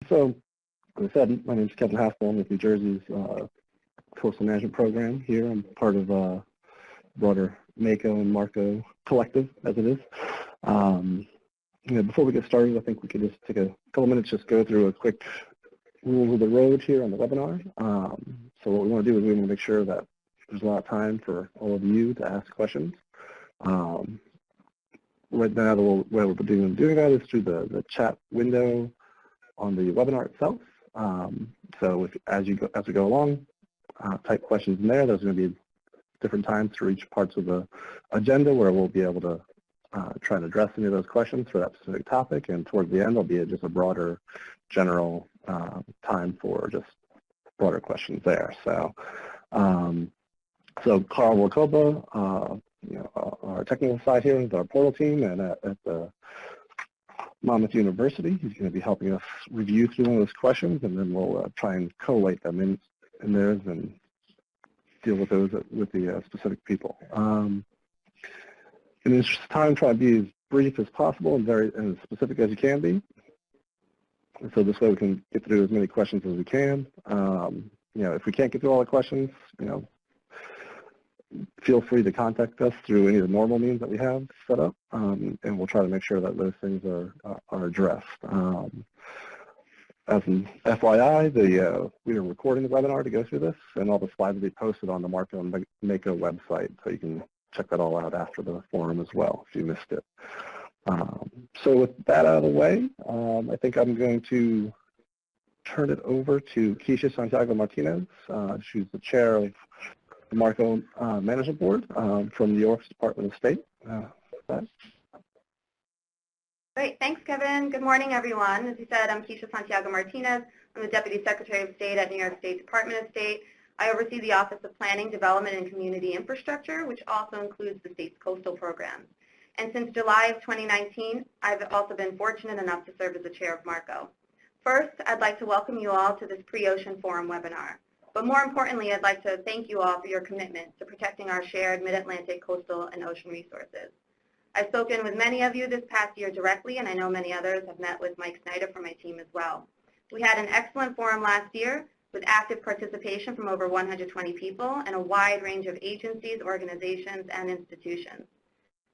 So, as I said, my name is Kevin Haskell. I'm with New Jersey's Coastal Management Program here. I'm part of a broader MACO and MARCO collective, as it is. Before we get started, I think we could just take a couple minutes, just go through a quick rules of the road here on the webinar. So what we want to do is we want to make sure that there's a lot of time for all of you to ask questions. Right now, the way we're doing that is through the chat window on the webinar itself. So as we go along, type questions in there. There's going to be different times for each parts of the agenda where we'll be able to try and address any of those questions for that specific topic. And towards the end, there'll be just a broader, general time for just broader questions there. So, Carl Wakoba, our technical side here is our portal team, and at the Monmouth University, he's going to be helping us review through one of those questions, and then we'll try and collate them in theirs and deal with those with the specific people. In the interest of time, try to be as brief as possible and as specific as you can be. And so this way we can get through as many questions as we can. If we can't get through all the questions, feel free to contact us through any of the normal means that we have set up, and we'll try to make sure that those things are addressed. As an FYI, we are recording the webinar to go through this, and all the slides will be posted on the MARCO and MACO website, so you can check that all out after the forum as well if you missed it. So with that out of the way, I think I'm going to turn it over to Keisha Martinez. She's the chair of the MARCO Management Board from New York's Department of State. Great, thanks Kevin. Good morning everyone. As you said, I'm Keisha Martinez. I'm the Deputy Secretary of State at New York State Department of State. I oversee the Office of Planning, Development, and Community Infrastructure, which also includes the state's coastal programs. And since July of 2019, I've also been fortunate enough to serve as the chair of MARCO. First, I'd like to welcome you all to this pre-ocean forum webinar. But more importantly, I'd like to thank you all for your commitment to protecting our shared mid-Atlantic coastal and ocean resources. I've spoken with many of you this past year directly, and I know many others have met with Mike Snyder from my team as well. We had an excellent forum last year with active participation from over 120 people and a wide range of agencies, organizations, and institutions.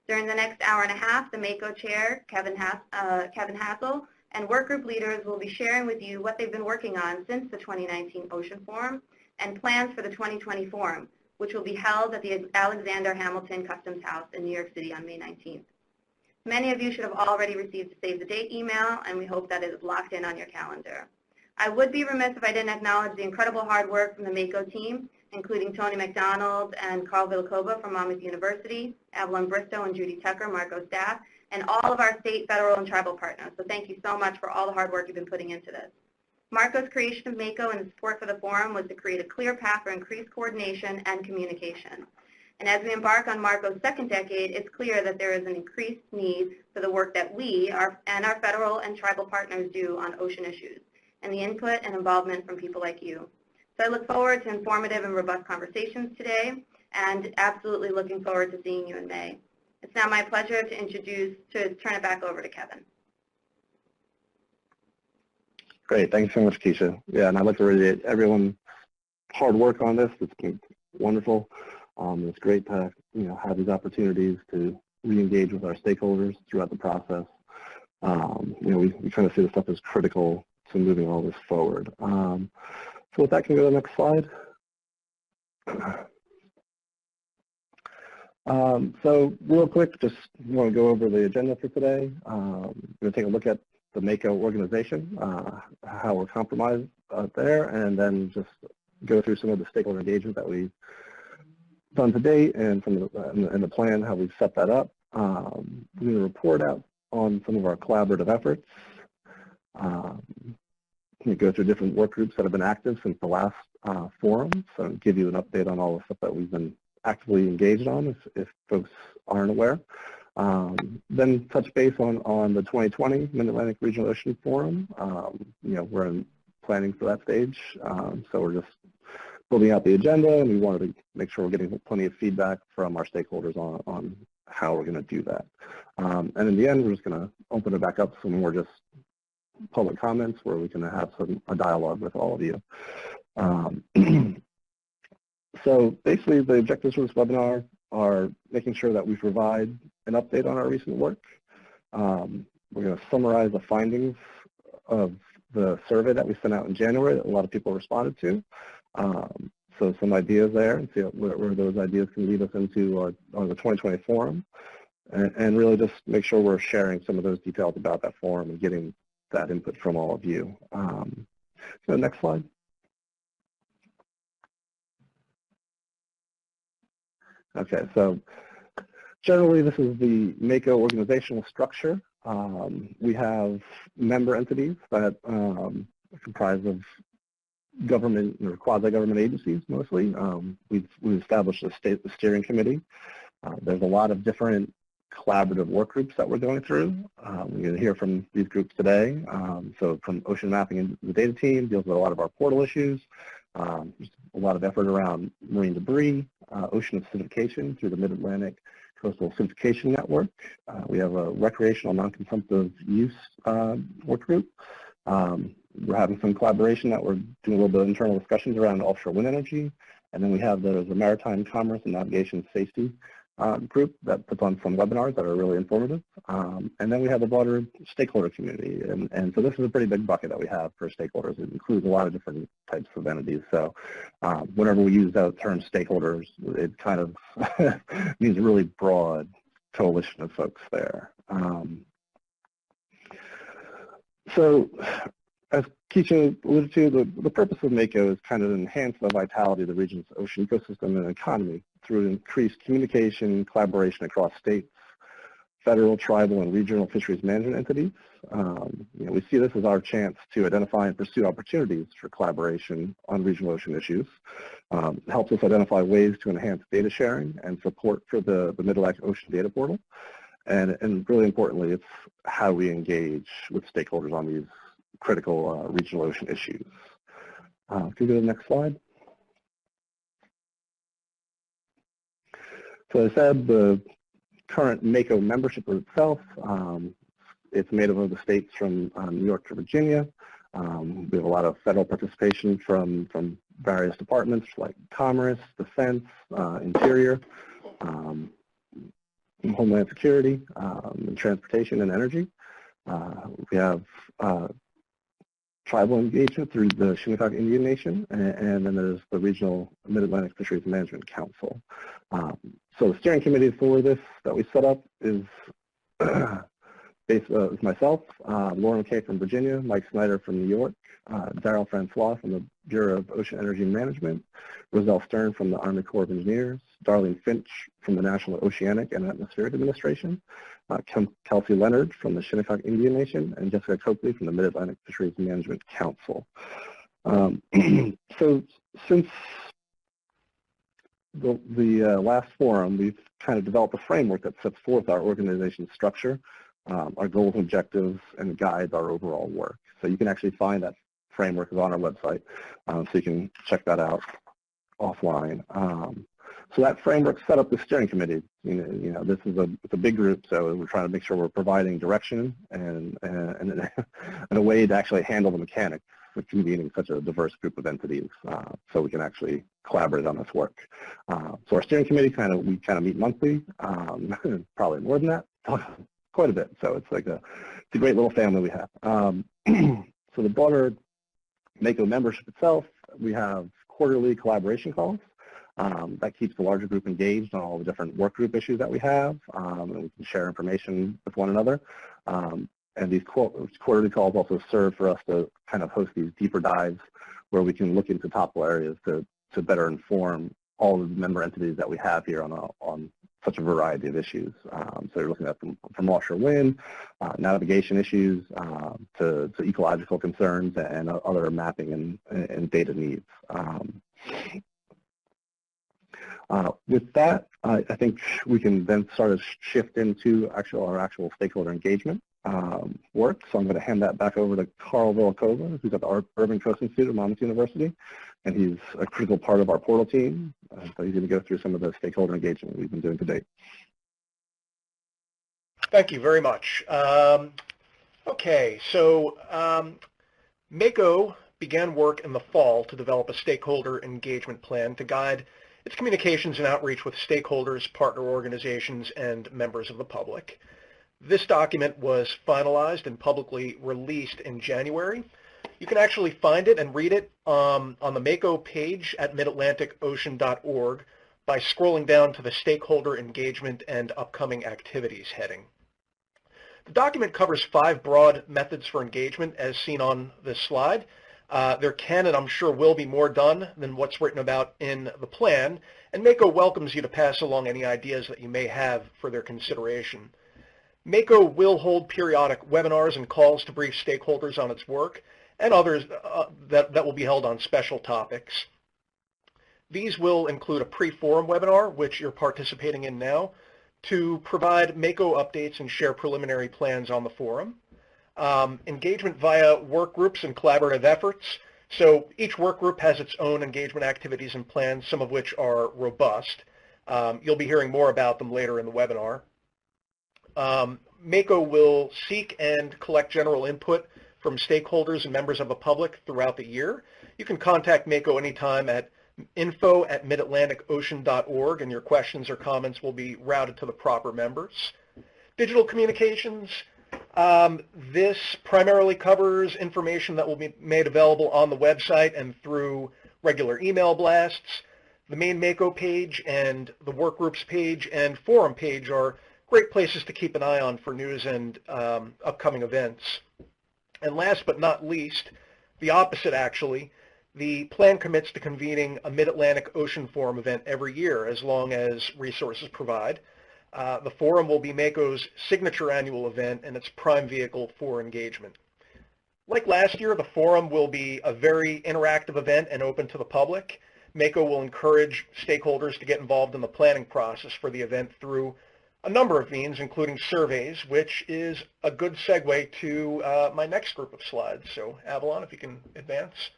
During the next hour and a half, the MACO chair, Kevin Haskell, and work group leaders will be sharing with you what they've been working on since the 2019 Ocean Forum and plans for the 2020 Forum, which will be held at the Alexander Hamilton Customs House in New York City on May 19th. Many of you should have already received a save the date email, and we hope that it is locked in on your calendar. I would be remiss if I didn't acknowledge the incredible hard work from the MACO team, including Tony McDonald and Carl Wakoba from Monmouth University, Evelyn Bristow and Judy Tucker, MARCO staff, and all of our state, federal, and tribal partners. So thank you so much for all the hard work you've been putting into this. MARCO's creation of MACO and the support for the forum was to create a clear path for increased coordination and communication. And as we embark on MARCO's second decade, it's clear that there is an increased need for the work that we and our federal and tribal partners do on ocean issues, and the input and involvement from people like you. So I look forward to informative and robust conversations today, and absolutely looking forward to seeing you in May. It's now my pleasure to turn it back over to Kevin. Great, thanks so much, Keisha. Yeah, and I'd like to appreciate everyone's hard work on this. It's been wonderful. It's great to have these opportunities to re-engage with our stakeholders throughout the process. We kind of see this stuff as critical to moving all this forward. So with that, can we go to the next slide? So real quick, just want to go over the agenda for today. We're going to take a look at the MACO organization, how we're compromised there, and then just go through some of the stakeholder engagement that we've done to date and from the plan, how we've set that up. We're going to report out on some of our collaborative efforts. We go through different work groups that have been active since the last forum, so give you an update on all the stuff that we've been actively engaged on if folks aren't aware. Then touch base on the 2020 Mid-Atlantic Regional Ocean Forum. We're in planning for that stage, so we're just building out the agenda, and we wanted to make sure we're getting plenty of feedback from our stakeholders on how we're going to do that. And in the end, we're just going to open it back up so more just public comments where we can have a dialogue with all of you. So basically the objectives for this webinar are making sure that we provide an update on our recent work. We're going to summarize the findings of the survey that we sent out in January that a lot of people responded to. So some ideas there, and see where those ideas can lead us into on the 2020 forum. And really just make sure we're sharing some of those details about that forum and getting that input from all of you. So next slide. Okay, so generally this is the MACO organizational structure. We have member entities that comprise of government or quasi-government agencies mostly. We've established a steering committee. There's a lot of different collaborative work groups that we're going through. We're going to hear from these groups today. So from ocean mapping and the data team deals with a lot of our portal issues. There's a lot of effort around marine debris, ocean acidification through the Mid-Atlantic Coastal Acidification Network. We have a recreational non-consumptive use work group. We're having some collaboration that we're doing a little bit of internal discussions around offshore wind energy. And then we have the maritime commerce and navigation safety group that puts on some webinars that are really informative. And then we have a broader stakeholder community. And so this is a pretty big bucket that we have for stakeholders. It includes a lot of different types of entities. So whenever we use that term stakeholders, it kind of means a really broad coalition of folks there. So as Keisha alluded to, the purpose of MACO is kind of to enhance the vitality of the region's ocean ecosystem and economy through increased communication, collaboration across states, federal, tribal, and regional fisheries management entities. We see this as our chance to identify and pursue opportunities for collaboration on regional ocean issues. It helps us identify ways to enhance data sharing and support for the Mid-Atlantic Ocean Data Portal. And really importantly, it's how we engage with stakeholders on these critical regional ocean issues. Can you go to the next slide? So as I said, the current MACO membership itself, it's made up of the states from New York to Virginia. We have a lot of federal participation from various departments like Commerce, Defense, Interior, Homeland Security, and Transportation and Energy. We have tribal engagement through the Chesapeake Indian Nation, and then there's the Regional Mid-Atlantic Fisheries Management Council. So the steering committee for this that we set up is myself, Lauren Kay from Virginia, Mike Snyder from New York, Daryl Francois from the Bureau of Ocean Energy Management, Roselle Stern from the Army Corps of Engineers, Darlene Finch from the National Oceanic and Atmospheric Administration, Kelsey Leonard from the Shinnecock Indian Nation, and Jessica Copley from the Mid-Atlantic Fisheries Management Council. So since the last forum, we've kind of developed a framework that sets forth our organization's structure, our goals and objectives, and guides our overall work. So you can actually find that framework is on our website, so you can check that out offline. So that framework set up the steering committee. This is it's a big group, so we're trying to make sure we're providing direction and a way to actually handle the mechanics of convening such a diverse group of entities, so we can actually collaborate on this work. So our steering committee we kind of meet monthly, probably more than that, quite a bit. So it's a great little family we have. So the broader MACO membership itself, we have quarterly collaboration calls. That keeps the larger group engaged on all the different work group issues that we have, and we can share information with one another. And these quarterly calls also serve for us to kind of host these deeper dives where we can look into topical areas to better inform all of the member entities that we have here on such a variety of issues. So you're looking at from offshore wind, navigation issues, to ecological concerns and other mapping and data needs. With that, I think we can then start to shift into our actual stakeholder engagement work. So I'm going to hand that back over to Carl Villalkova, who's at the Urban Coast Institute at Monmouth University, and he's a critical part of our portal team. So he's going to go through some of the stakeholder engagement we've been doing to date. Thank you very much. Okay, so MACO began work in the fall to develop a stakeholder engagement plan to guide its communications and outreach with stakeholders, partner organizations, and members of the public. This document was finalized and publicly released in January. You can actually find it and read it on the MACO page at midatlanticocean.org by scrolling down to the Stakeholder Engagement and Upcoming Activities heading. The document covers 5 broad methods for engagement as seen on this slide. There can and I'm sure will be more done than what's written about in the plan, and MACO welcomes you to pass along any ideas that you may have for their consideration. MACO will hold periodic webinars and calls to brief stakeholders on its work, and others that will be held on special topics. These will include a pre-forum webinar, which you're participating in now, to provide MACO updates and share preliminary plans on the forum. Engagement via work groups and collaborative efforts. So each work group has its own engagement activities and plans, some of which are robust. You'll be hearing more about them later in the webinar. MACO will seek and collect general input from stakeholders and members of the public throughout the year. You can contact MACO anytime at info@midatlanticocean.org, and your questions or comments will be routed to the proper members. Digital communications. This primarily covers information that will be made available on the website and through regular email blasts. The main MACO page and the workgroups page and forum page are great places to keep an eye on for news and upcoming events. And last but not least, the opposite actually, the plan commits to convening a Mid-Atlantic Ocean Forum event every year as long as resources provide. The forum will be MACO's signature annual event and its prime vehicle for engagement. Like last year, the forum will be a very interactive event and open to the public. MACO will encourage stakeholders to get involved in the planning process for the event through a number of means, including surveys, which is a good segue to my next group of slides. So Avalon, if you can advance.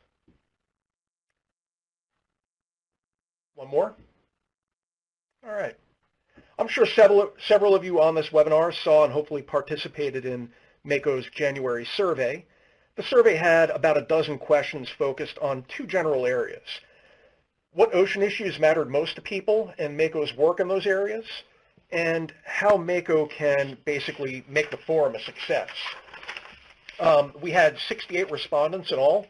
One more. All right. I'm sure several of you on this webinar saw and hopefully participated in MACO's January survey. The survey had about a dozen questions focused on 2 general areas. What ocean issues mattered most to people and MACO's work in those areas, and how MACO can basically make the forum a success. We had 68 respondents in all.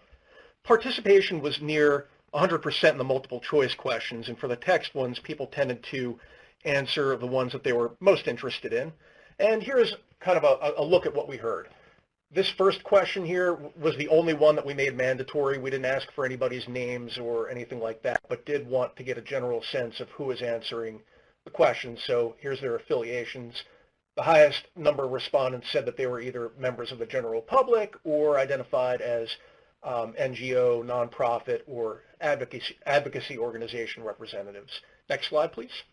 Participation was near 100% in the multiple choice questions, and for the text ones, people tended to answer the ones that they were most interested in. And here's kind of a look at what we heard. This first question here was the only one that we made mandatory. We didn't ask for anybody's names or anything like that, but did want to get a general sense of who is answering the question. So here's their affiliations. The highest number of respondents said that they were either members of the general public or identified as NGO, nonprofit, or advocacy organization representatives. Next slide, please.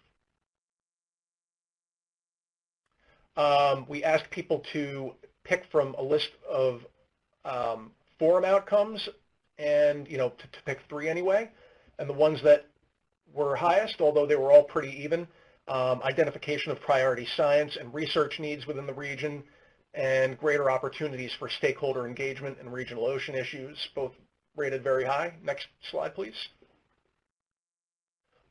We asked people to pick from a list of forum outcomes, and to pick 3 anyway. And the ones that were highest, although they were all pretty even, identification of priority science and research needs within the region, and greater opportunities for stakeholder engagement and regional ocean issues, both rated very high. Next slide, please.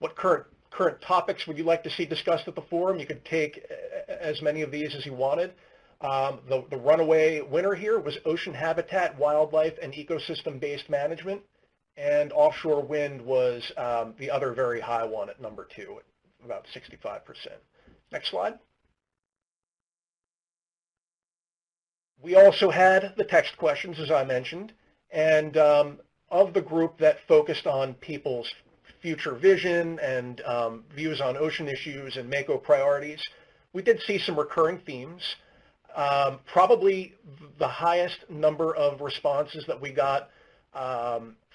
What current topics would you like to see discussed at the forum? You could take as many of these as you wanted. The runaway winner here was ocean habitat, wildlife, and ecosystem-based management, and offshore wind was the other very high one at number 2, at about 65%. Next slide. We also had the text questions, as I mentioned, and of the group that focused on people's future vision and views on ocean issues and MACO priorities, we did see some recurring themes. Probably the highest number of responses that we got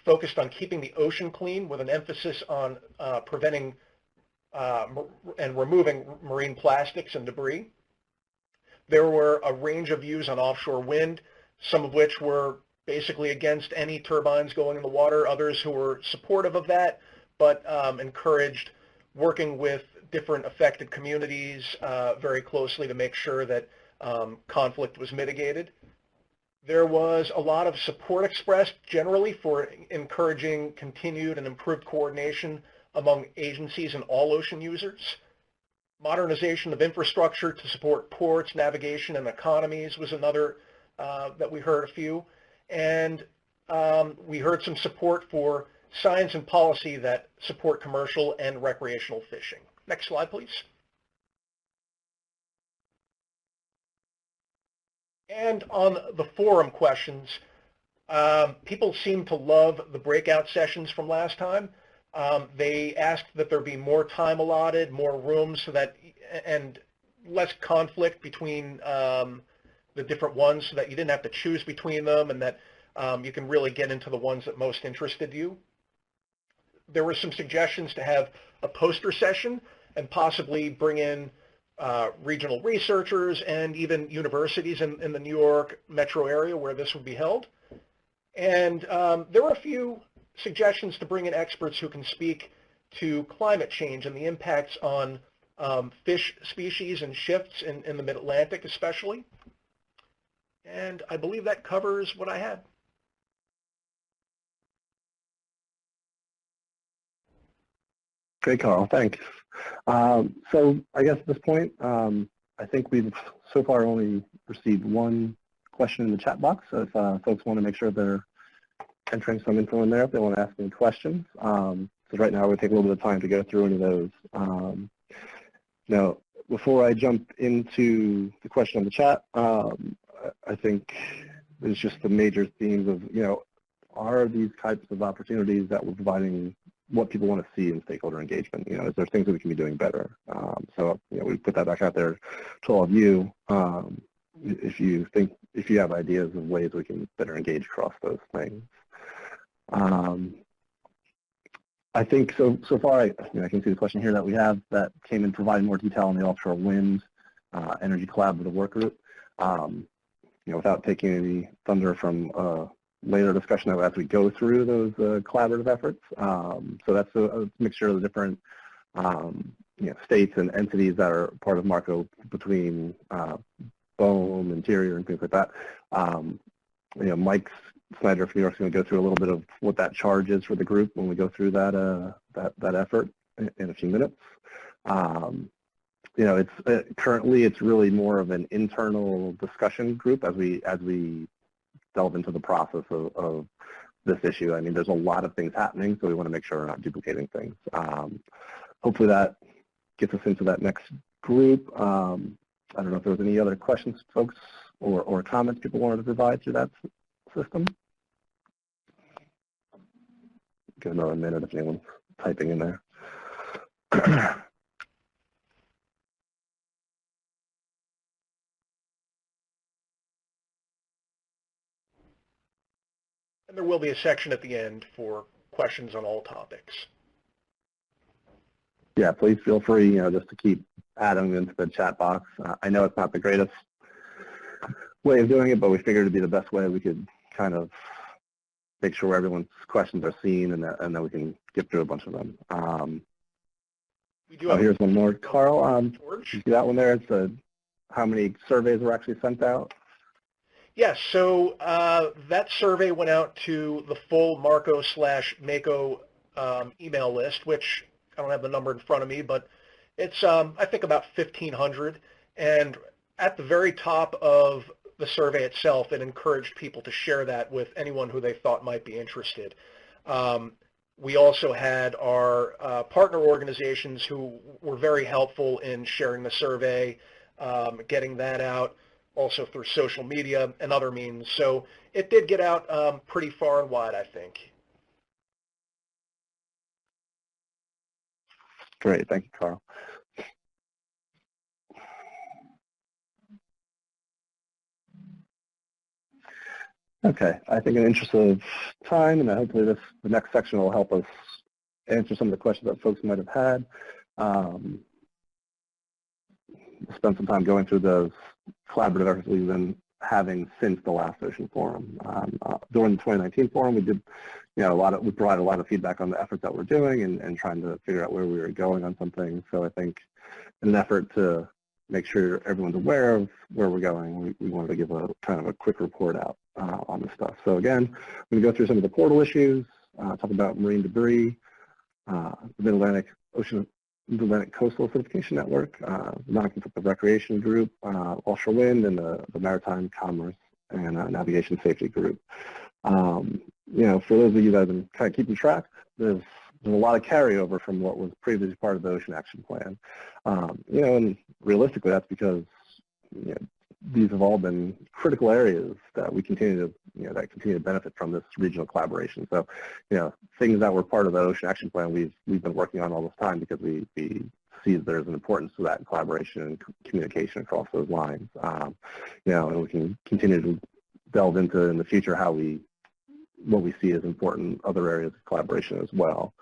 focused on keeping the ocean clean, with an emphasis on preventing and removing marine plastics and debris. There were a range of views on offshore wind, some of which were basically against any turbines going in the water, others who were supportive of that, but encouraged working with different affected communities very closely to make sure that conflict was mitigated. There was a lot of support expressed generally for encouraging continued and improved coordination among agencies and all ocean users. Modernization of infrastructure to support ports, navigation, and economies was another that we heard a few. And we heard some support for science and policy that support commercial and recreational fishing. Next slide, please. And on the forum questions, people seem to love the breakout sessions from last time. They asked that there be more time allotted, more rooms, so that, and less conflict between the different ones, so that you didn't have to choose between them, and that you can really get into the ones that most interested you. There were some suggestions to have a poster session and possibly bring in regional researchers and even universities in the New York metro area where this would be held. And there were a few suggestions to bring in experts who can speak to climate change and the impacts on fish species and shifts in the mid-Atlantic especially. And I believe that covers what I had. Great, Carl. Thanks. So I guess at this point, I think we've so far only received one question in the chat box. So if folks want to make sure they're entering some info in there, if they want to ask any questions. So right now, we'll take a little bit of time to go through any of those. Now, before I jump into the question on the chat, I think there's just the major themes of, are these types of opportunities that we're providing what people want to see in stakeholder engagement? Is there things that we can be doing better? So, we put that back out there to all of you. If you have ideas of ways we can better engage across those things. I think so far, I can see the question here that we have that came in providing more detail on the Offshore Wind Energy Collaborative Work Group. Without taking any thunder from later discussion as we go through those collaborative efforts. So that's a mixture of the different states and entities that are part of MACO between BOEM, Interior, and things like that. Mike Snyder from New York is going to go through a little bit of what that charge is for the group when we go through that effort in a few minutes. Currently it's really more of an internal discussion group as we delve into the process of this issue. I mean, there's a lot of things happening, so we want to make sure we're not duplicating things. Hopefully that gets us into that next group. I don't know if there was any other questions, folks, or comments people wanted to provide through that system. Give another minute if anyone's typing in there. And there will be a section at the end for questions on all topics. Yeah, please feel free, just to keep adding into the chat box. I know it's not the greatest way of doing it, but we figured it'd be the best way we could kind of make sure everyone's questions are seen and that we can get through a bunch of them. We do have here's one more, Carl. George. You see that one there? It's how many surveys were actually sent out? Yes, so that survey went out to the full MARCO/MACO email list, which I don't have the number in front of me, but it's, I think, about 1,500. And at the very top of the survey itself, it encouraged people to share that with anyone who they thought might be interested. We also had our partner organizations who were very helpful in sharing the survey, getting that out, also through social media and other means. So it did get out pretty far and wide, I think. Great, thank you, Carl. Okay, I think in the interest of time, and hopefully the next section will help us answer some of the questions that folks might have had. Spend some time going through those collaborative efforts we've been having since the last Ocean Forum. During the 2019 forum, we did, we provided a lot of feedback on the efforts that we're doing and trying to figure out where we were going on some things. So I think in an effort to make sure everyone's aware of where we're going, we wanted to give a kind of a quick report out. on this stuff. So again, I'm going to go through some of the portal issues, talk about marine debris, the Mid-Atlantic Coastal Acidification Network, Non-Consumptive Recreation Group, Offshore Wind, and the Maritime Commerce and Navigation Safety Group. For those of you that have been kind of keeping track, there's a lot of carryover from what was previously part of the Ocean Action Plan. And realistically, that's because these have all been critical areas that we continue to benefit from this regional collaboration. So, things that were part of the Ocean Action Plan, we've been working on all this time because we see that there's an importance to that collaboration and communication across those lines. And we can continue to delve into in the future what we see as important other areas of collaboration as well.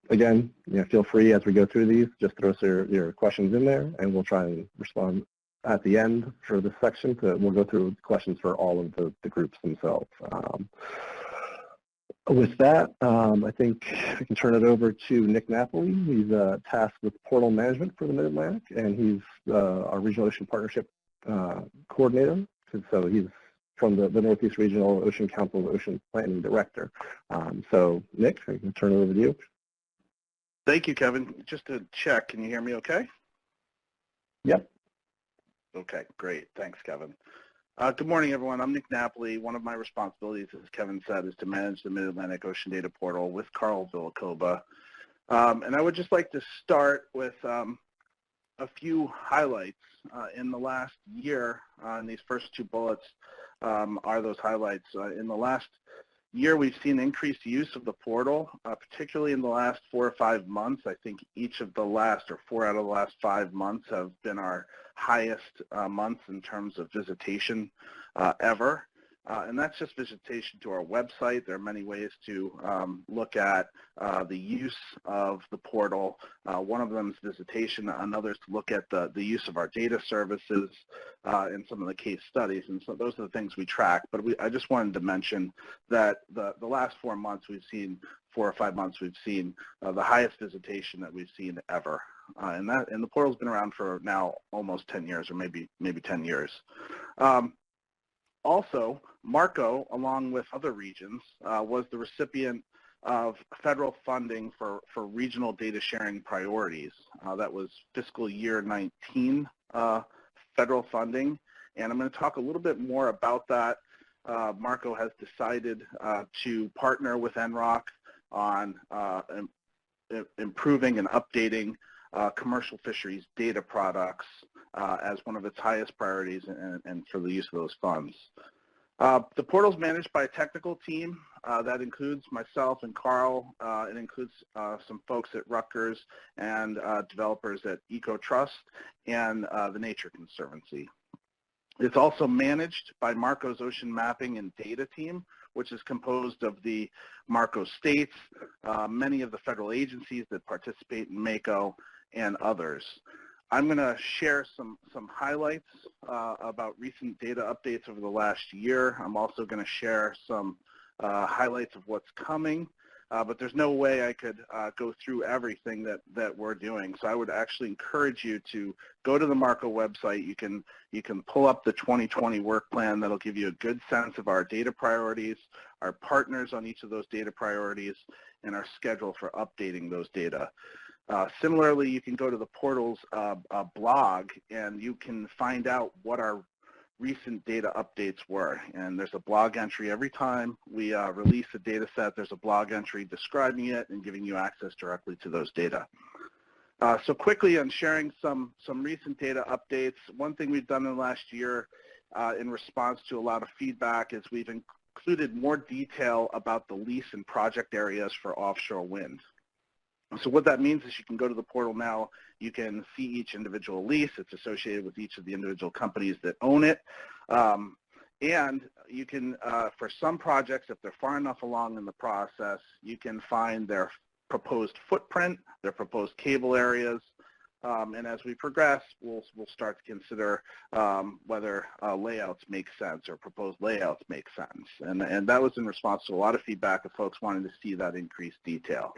Again, feel free as we go through these, just throw your questions in there, and we'll try and respond at the end for this section. We'll go through questions for all of the groups themselves. With that, I think I can turn it over to Nick Napoli. He's tasked with portal management for the Mid-Atlantic, and he's our Regional Ocean Partnership Coordinator. So he's from the Northeast Regional Ocean Council Ocean Planning Director. So Nick, I can turn it over to you. Thank you, Kevin. Just to check, can you hear me okay? Yep. Okay, great. Thanks, Kevin. Good morning, everyone. I'm Nick Napoli. One of my responsibilities, as Kevin said, is to manage the Mid-Atlantic Ocean Data Portal with Carl Villacoba. And I would just like to start with a few highlights in the last year. And these first two bullets are those highlights. In the last year, we've seen increased use of the portal, particularly in the last 4 or 5 months. I think each of the last, or 4 out of the last 5 months, have been our highest months in terms of visitation ever. And that's just visitation to our website. There are many ways to look at the use of the portal. One of them is visitation. Another is to look at the use of our data services and some of the case studies. And so those are the things we track. But I just wanted to mention that the last 4 months we've seen, 4 or 5 months we've seen the highest visitation that we've seen ever. And the portal's been around for now almost 10 years, or maybe 10 years. Also, MACO, along with other regions, was the recipient of federal funding for regional data sharing priorities. That was fiscal year 19 federal funding, and I'm going to talk a little bit more about that. MACO has decided to partner with NROC on improving and updating commercial fisheries data products as one of its highest priorities and for the use of those funds. The portal is managed by a technical team that includes myself and Carl. It includes some folks at Rutgers and developers at EcoTrust and the Nature Conservancy. It's also managed by MACO's Ocean Mapping and Data Team, which is composed of the MACO states, many of the federal agencies that participate in MACO, and others. I'm going to share some highlights about recent data updates over the last year. I'm also going to share some highlights of what's coming, but there's no way I could go through everything that we're doing. So I would actually encourage you to go to the MACO website. You can pull up the 2020 work plan. That'll give you a good sense of our data priorities, our partners on each of those data priorities, and our schedule for updating those data. Similarly, you can go to the portal's blog, and you can find out what our recent data updates were. And there's a blog entry every time we release a data set. There's a blog entry describing it and giving you access directly to those data. So quickly on sharing some recent data updates, one thing we've done in the last year in response to a lot of feedback is we've included more detail about the lease and project areas for offshore wind. So what that means is you can go to the portal now, you can see each individual lease. It's associated with each of the individual companies that own it. And you can, for some projects, if they're far enough along in the process, you can find their proposed footprint, their proposed cable areas. And as we progress, we'll start to consider whether layouts make sense or proposed layouts make sense. And that was in response to a lot of feedback of folks wanting to see that increased detail.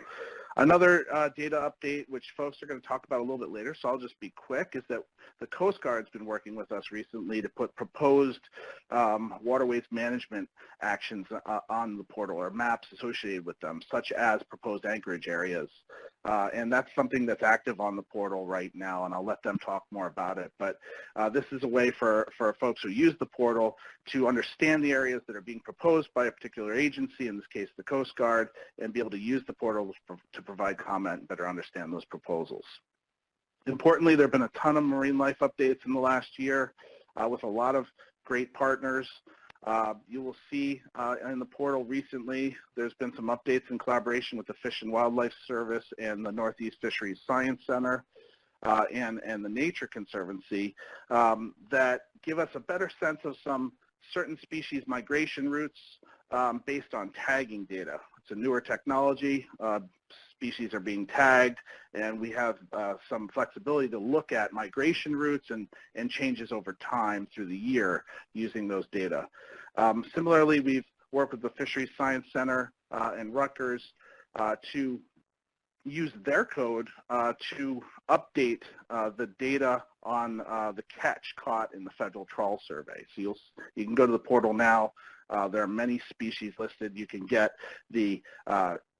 Another data update, which folks are going to talk about a little bit later, so I'll just be quick, is that the Coast Guard's been working with us recently to put proposed waterways management actions on the portal, or maps associated with them, such as proposed anchorage areas. And that's something that's active on the portal right now, and I'll let them talk more about it. But this is a way for folks who use the portal to understand the areas that are being proposed by a particular agency, in this case the Coast Guard, and be able to use the portal to provide comment and better understand those proposals. Importantly, there have been a ton of marine life updates in the last year with a lot of great partners. You will see in the portal recently, there's been some updates in collaboration with the Fish and Wildlife Service and the Northeast Fisheries Science Center and the Nature Conservancy that give us a better sense of some certain species migration routes based on tagging data. It's a newer technology. Species are being tagged, and we have some flexibility to look at migration routes and changes over time through the year using those data. Similarly, we've worked with the Fisheries Science Center and Rutgers to use their code to update the data on the catch caught in the federal trawl survey. So you can go to the portal now. There are many species listed. You can get the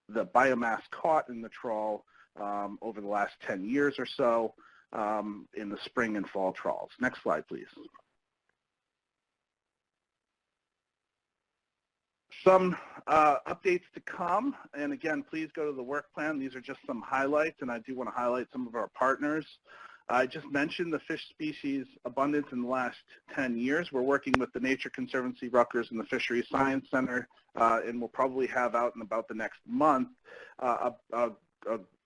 biomass caught in the trawl over the last 10 years or so in the spring and fall trawls. Next slide, please. Some updates to come, and again, please go to the work plan. These are just some highlights, and I do want to highlight some of our partners. I just mentioned the fish species abundance in the last 10 years. We're working with the Nature Conservancy, Rutgers, and the Fisheries Science Center, and we'll probably have out in about the next month a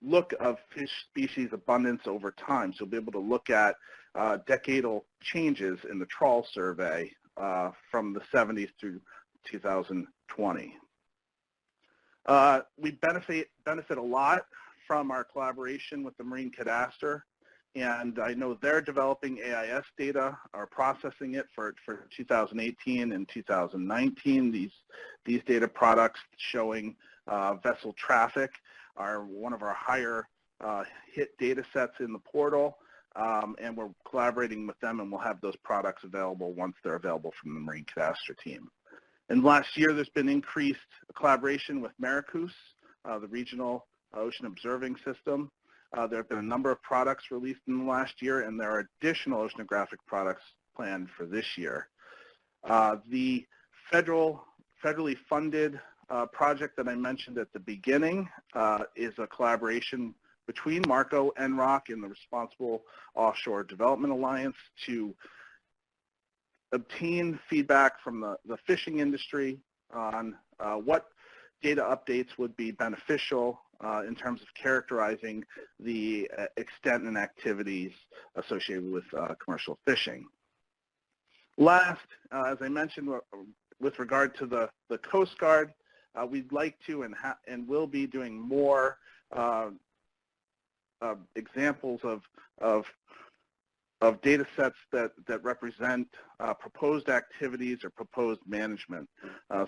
look of fish species abundance over time. So we'll be able to look at decadal changes in the trawl survey from the 70s through 2020. We benefit a lot from our collaboration with the Marine Cadastre, and I know they're developing AIS data, or processing it for 2018 and 2019. These data products showing vessel traffic are one of our higher hit data sets in the portal, and we're collaborating with them, and we'll have those products available once they're available from the Marine Cadastre team. And last year, there's been increased collaboration with MACO, the Regional Ocean Observing System. There have been a number of products released in the last year, and there are additional oceanographic products planned for this year. The federally funded project that I mentioned at the beginning is a collaboration between MACO, NROC, and the Responsible Offshore Development Alliance to obtain feedback from the fishing industry on what data updates would be beneficial in terms of characterizing the extent and activities associated with commercial fishing. Last, as I mentioned, with regard to the Coast Guard, we'd like to and will be doing more examples of data sets that represent proposed activities or proposed management.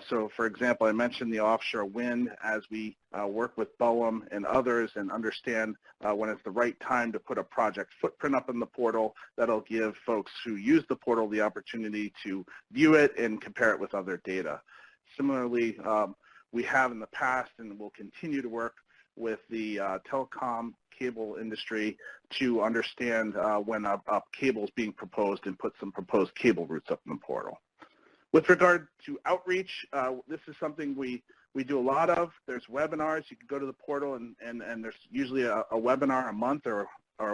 So for example, I mentioned the offshore wind as we work with BOEM and others and understand when it's the right time to put a project footprint up in the portal. That'll give folks who use the portal the opportunity to view it and compare it with other data. Similarly, we have in the past and will continue to work with the telecom cable industry to understand when a cable is being proposed and put some proposed cable routes up in the portal. With regard to outreach, this is something we do a lot of. There's webinars. You can go to the portal and there's usually a webinar a month or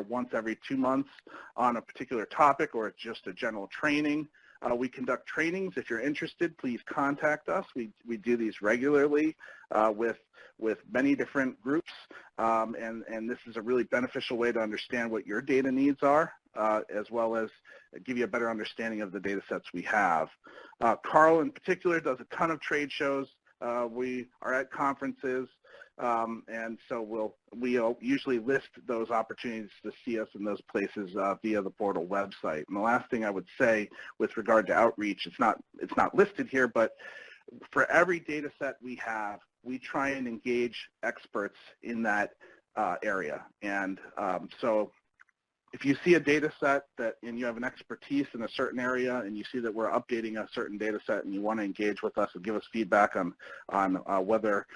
once every 2 months on a particular topic, or just a general training. We conduct trainings. If you're interested, please contact us. We do these regularly with many different groups, and this is a really beneficial way to understand what your data needs are, as well as give you a better understanding of the data sets we have. Carl in particular does a ton of trade shows. We are at conferences, and so we'll usually list those opportunities to see us in those places via the portal website. And the last thing I would say with regard to outreach, it's not listed here, but for every data set we have, we try and engage experts in that area. And so if you see a data set and you have an expertise in a certain area and you see that we're updating a certain data set and you want to engage with us and give us feedback on whether,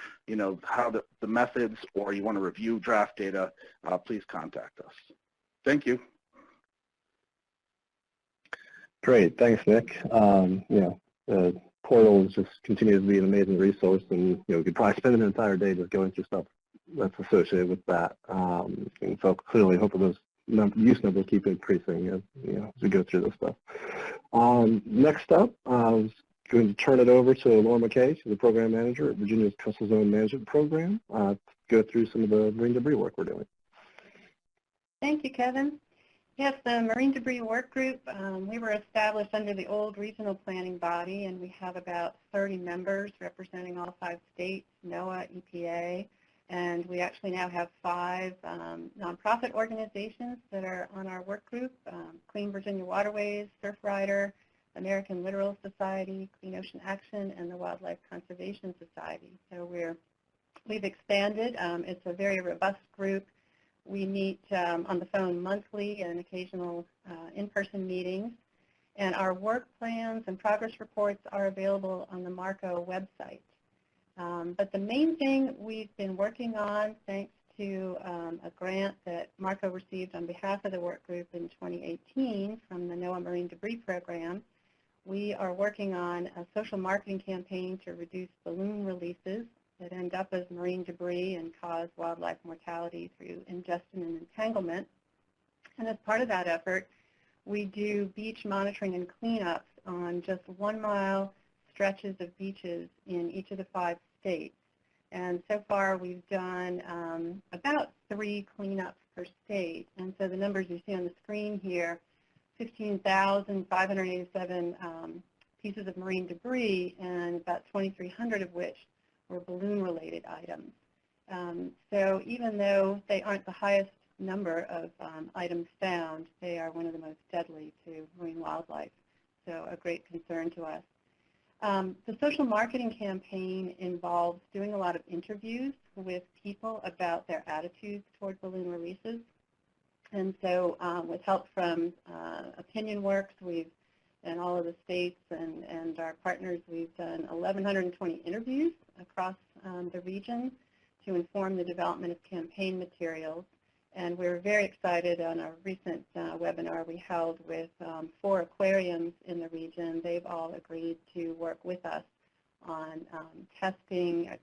how the methods, or you want to review draft data, please contact us. Thank you. Great, thanks, Nick. The portal just continues to be an amazing resource, and we could probably spend an entire day just going through stuff that's associated with that. And so clearly, hopefully those use numbers keep increasing as we go through this stuff. Next up, I was going to turn it over to Laura McKay. She's the program manager at Virginia's Coastal Zone Management Program, to go through some of the marine debris work we're doing. Thank you, Kevin. Yes, the Marine Debris Work Group, we were established under the old regional planning body, and we have about 30 members representing all 5 states, NOAA, EPA, and we actually now have 5 nonprofit organizations that are on our work group: Clean Virginia Waterways, Surfrider, American Littoral Society, Clean Ocean Action, and the Wildlife Conservation Society. So we've expanded. It's a very robust group. We meet on the phone monthly and occasional in-person meetings, and our work plans and progress reports are available on the MACO website. But the main thing we've been working on, thanks to a grant that MACO received on behalf of the work group in 2018 from the NOAA Marine Debris Program, we are working on a social marketing campaign to reduce balloon releases that end up as marine debris and cause wildlife mortality through ingestion and entanglement. And as part of that effort, we do beach monitoring and cleanups on just 1-mile stretches of beaches in each of the 5 states. And so far we've done about 3 cleanups per state. And so the numbers you see on the screen here, 15,587 pieces of marine debris, and about 2,300 of which were balloon-related items. So even though they aren't the highest number of items found, they are one of the most deadly to marine wildlife, so a great concern to us. The social marketing campaign involves doing a lot of interviews with people about their attitudes toward balloon releases. And so with help from Opinion Works, and all of the states and our partners, we've done 1,120 interviews across the region to inform the development of campaign materials. And we're very excited on a recent webinar we held with 4 aquariums in the region. They've all agreed to work with us on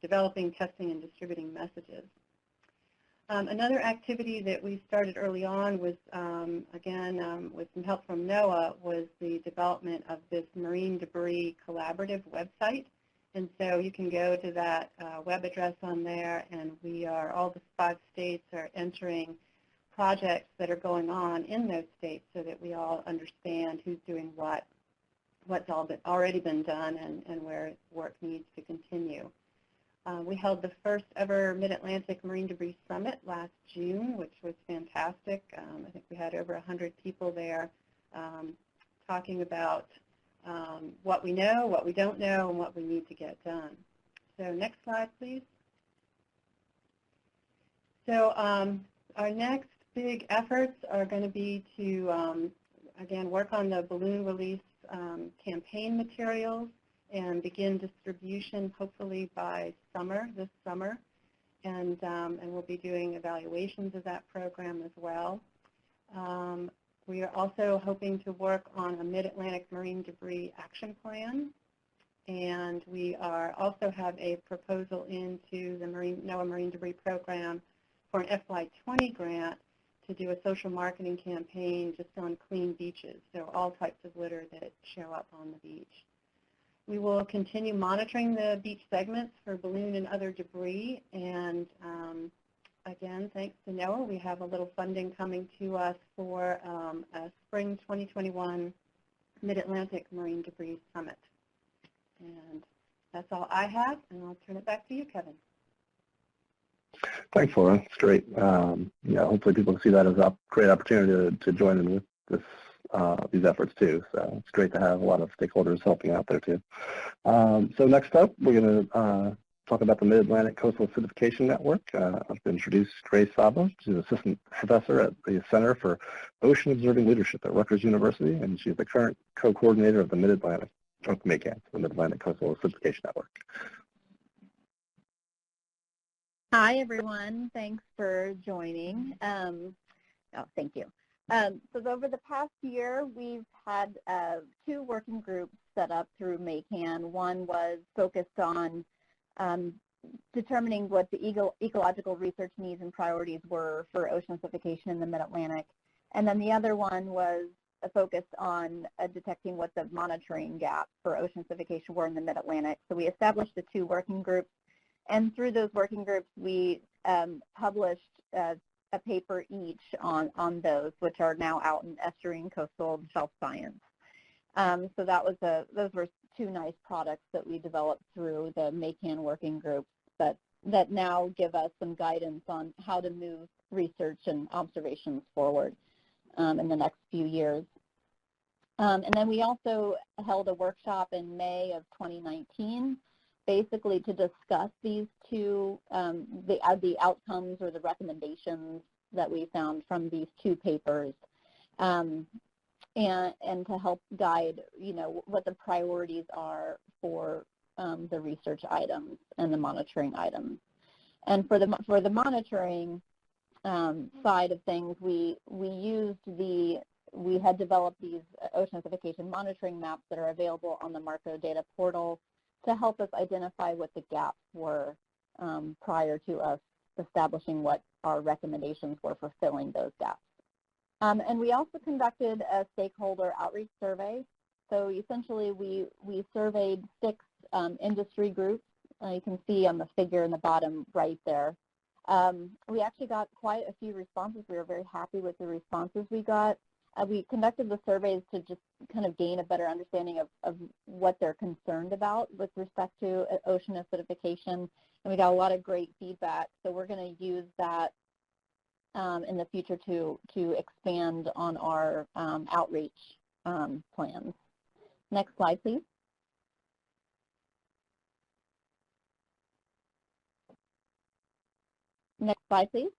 developing, testing, and distributing messages. Another activity that we started early on was, again, with some help from NOAA, was the development of this Marine Debris Collaborative website. And so you can go to that web address on there, and all the 5 states are entering projects that are going on in those states so that we all understand who's doing what's already been done, and where work needs to continue. We held the first ever Mid-Atlantic Marine Debris Summit last June, which was fantastic. I think we had over 100 people there talking about what we know, what we don't know, and what we need to get done. So next slide, please. So our next big efforts are going to be to, again, work on the balloon release campaign materials and begin distribution hopefully by this summer. And we'll be doing evaluations of that program as well. We are also hoping to work on a Mid-Atlantic Marine Debris Action Plan. And we also have a proposal into the NOAA Marine Debris Program for an FY20 grant to do a social marketing campaign just on clean beaches, so all types of litter that show up on the beach. We will continue monitoring the beach segments for balloon and other debris, and again, thanks to NOAA, we have a little funding coming to us for a spring 2021 Mid-Atlantic Marine Debris Summit. And that's all I have, and I'll turn it back to you, Kevin. Thanks, Laura. It's great. Hopefully people see that as a great opportunity to join in with this these efforts too. So it's great to have a lot of stakeholders helping out there too. So next up, we're going to talk about the Mid-Atlantic Coastal Acidification Network. I've introduced Grace Saba. She's an assistant professor at the Center for Ocean Observing Leadership at Rutgers University, and she's the current co-coordinator of the Mid-Atlantic, MACO, the Mid-Atlantic Coastal Acidification Network. Hi, everyone. Thanks for joining. Thank you. So over the past year, we've had 2 working groups set up through MACAN. One was focused on determining what the ecological research needs and priorities were for ocean acidification in the Mid-Atlantic. And then the other one was focused on detecting what the monitoring gaps for ocean acidification were in the Mid-Atlantic. So we established the 2 working groups, and through those working groups, we published a paper each on those, which are now out in Estuary and Coastal Shelf Science. So those were 2 nice products that we developed through the MACAN working group that now give us some guidance on how to move research and observations forward in the next few years. And then we also held a workshop in May of 2019, basically to discuss these 2, the outcomes or the recommendations that we found from these 2 papers, and to help guide, what the priorities are for the research items and the monitoring items. And for the monitoring side of things, we had developed these ocean acidification monitoring maps that are available on the MACO data portal to help us identify what the gaps were prior to us establishing what our recommendations were for filling those gaps. And we also conducted a stakeholder outreach survey. So essentially we surveyed 6 industry groups. You can see on the figure in the bottom right there. We actually got quite a few responses. We were very happy with the responses we got. We conducted the surveys to just kind of gain a better understanding of what they're concerned about with respect to ocean acidification, and we got a lot of great feedback. So we're going to use that in the future to expand on our outreach plans. Next slide, please. Next slide, please.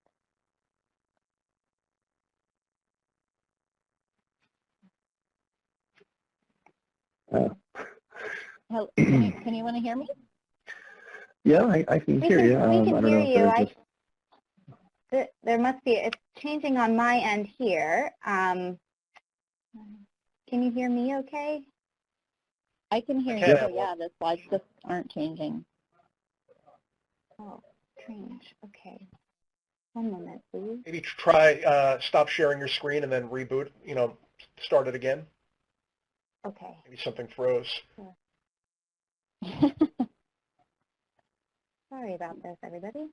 Hello, can anyone hear me? Yeah, I can hear you. We can hear you. Just... There must be, it's changing on my end here. Can you hear me okay? I can hear you, but yeah, the slides just aren't changing. Oh, strange. Okay. One moment, please. Maybe try stop sharing your screen and then reboot, start it again. Okay. Maybe something froze. Sure. Sorry about this, everybody.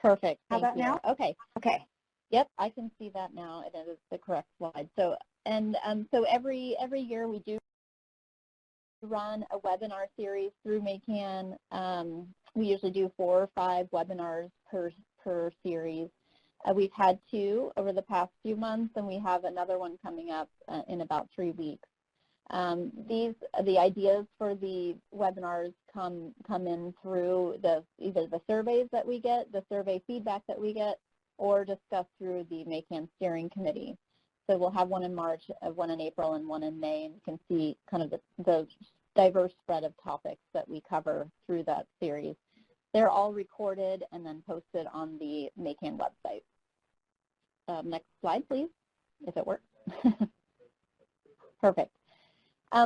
Perfect. How about now? Okay. Okay. Yep, I can see that now, and it is the correct slide. So, so every year we do run a webinar series through MACAN. We usually do 4 or 5 webinars per series. We've had 2 over the past few months, and we have another one coming up in about 3 weeks. The ideas for the webinars come in through either the surveys that we get, the survey feedback that we get, or discussed through the MACAN steering committee. So we'll have one in March, one in April, and one in May, and you can see kind of the diverse spread of topics that we cover through that series. They're all recorded and then posted on the MACAN website. Next slide, please, if it works. Perfect.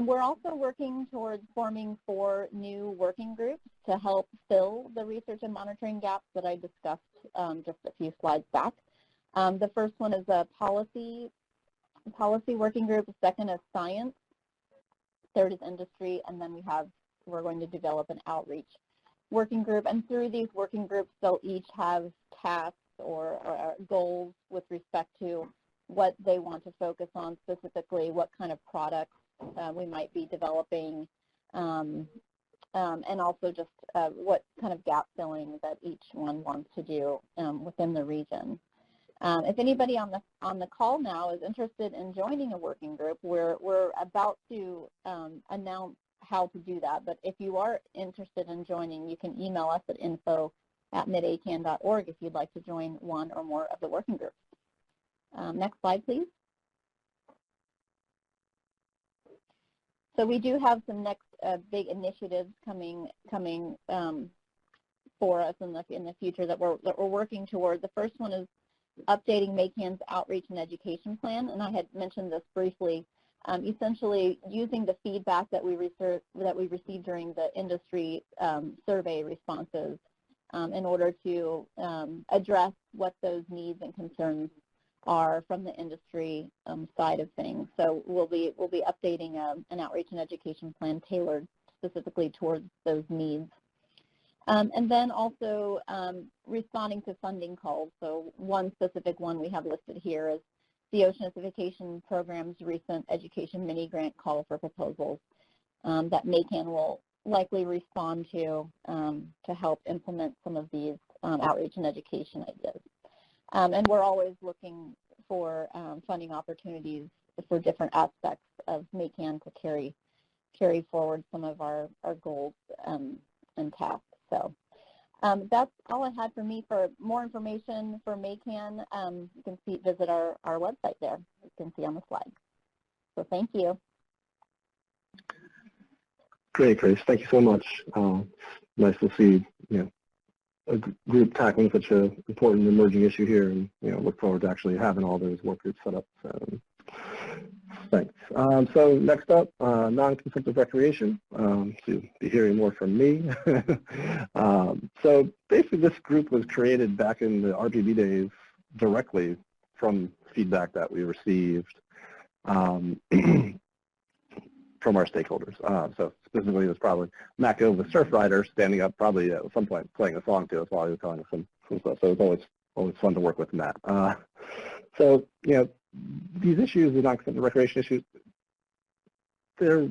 We're also working towards forming 4 new working groups to help fill the research and monitoring gaps that I discussed just a few slides back. The first one is a policy working group. The second is science. Third is industry, and then we're going to develop an outreach working group. And through these working groups, they'll each have tasks or goals with respect to what they want to focus on specifically, what kind of products we might be developing, and also just what kind of gap filling that each one wants to do within the region. If anybody on the call now is interested in joining a working group, we're about to announce how to do that. But if you are interested in joining, you can email us at info@midacan.org if you'd like to join one or more of the working groups. Next slide, please. So we do have some next big initiatives coming for us in the future that we're working toward. The first one is updating MACAN's outreach and education plan, and I had mentioned this briefly. Essentially, using the feedback that we received during the industry survey responses in order to address what those needs and concerns are from the industry side of things. So we'll be updating an outreach and education plan tailored specifically towards those needs. And then also responding to funding calls. So one specific one we have listed here is the Oceanification Program's recent education mini-grant call for proposals that MACAN will likely respond to help implement some of these outreach and education ideas. And we're always looking for funding opportunities for different aspects of MACAN to carry forward some of our goals and tasks. So that's all I had for me. For more information for MACAN, you can visit our website there. You can see on the slide. So thank you. Great, Grace. Thank you so much. Nice to see a group tackling such an important emerging issue here, and look forward to actually having all those work groups set up. So thanks. So next up, non-consumptive recreation. So you'll be hearing more from me. So basically, this group was created back in the RPB days directly from feedback that we received from our stakeholders. So specifically, it was probably MACO, the surf rider, standing up probably at some point playing a song to us while he was telling us some stuff. So it's always fun to work with Matt. So these issues, the non-consumptive recreation issues, they're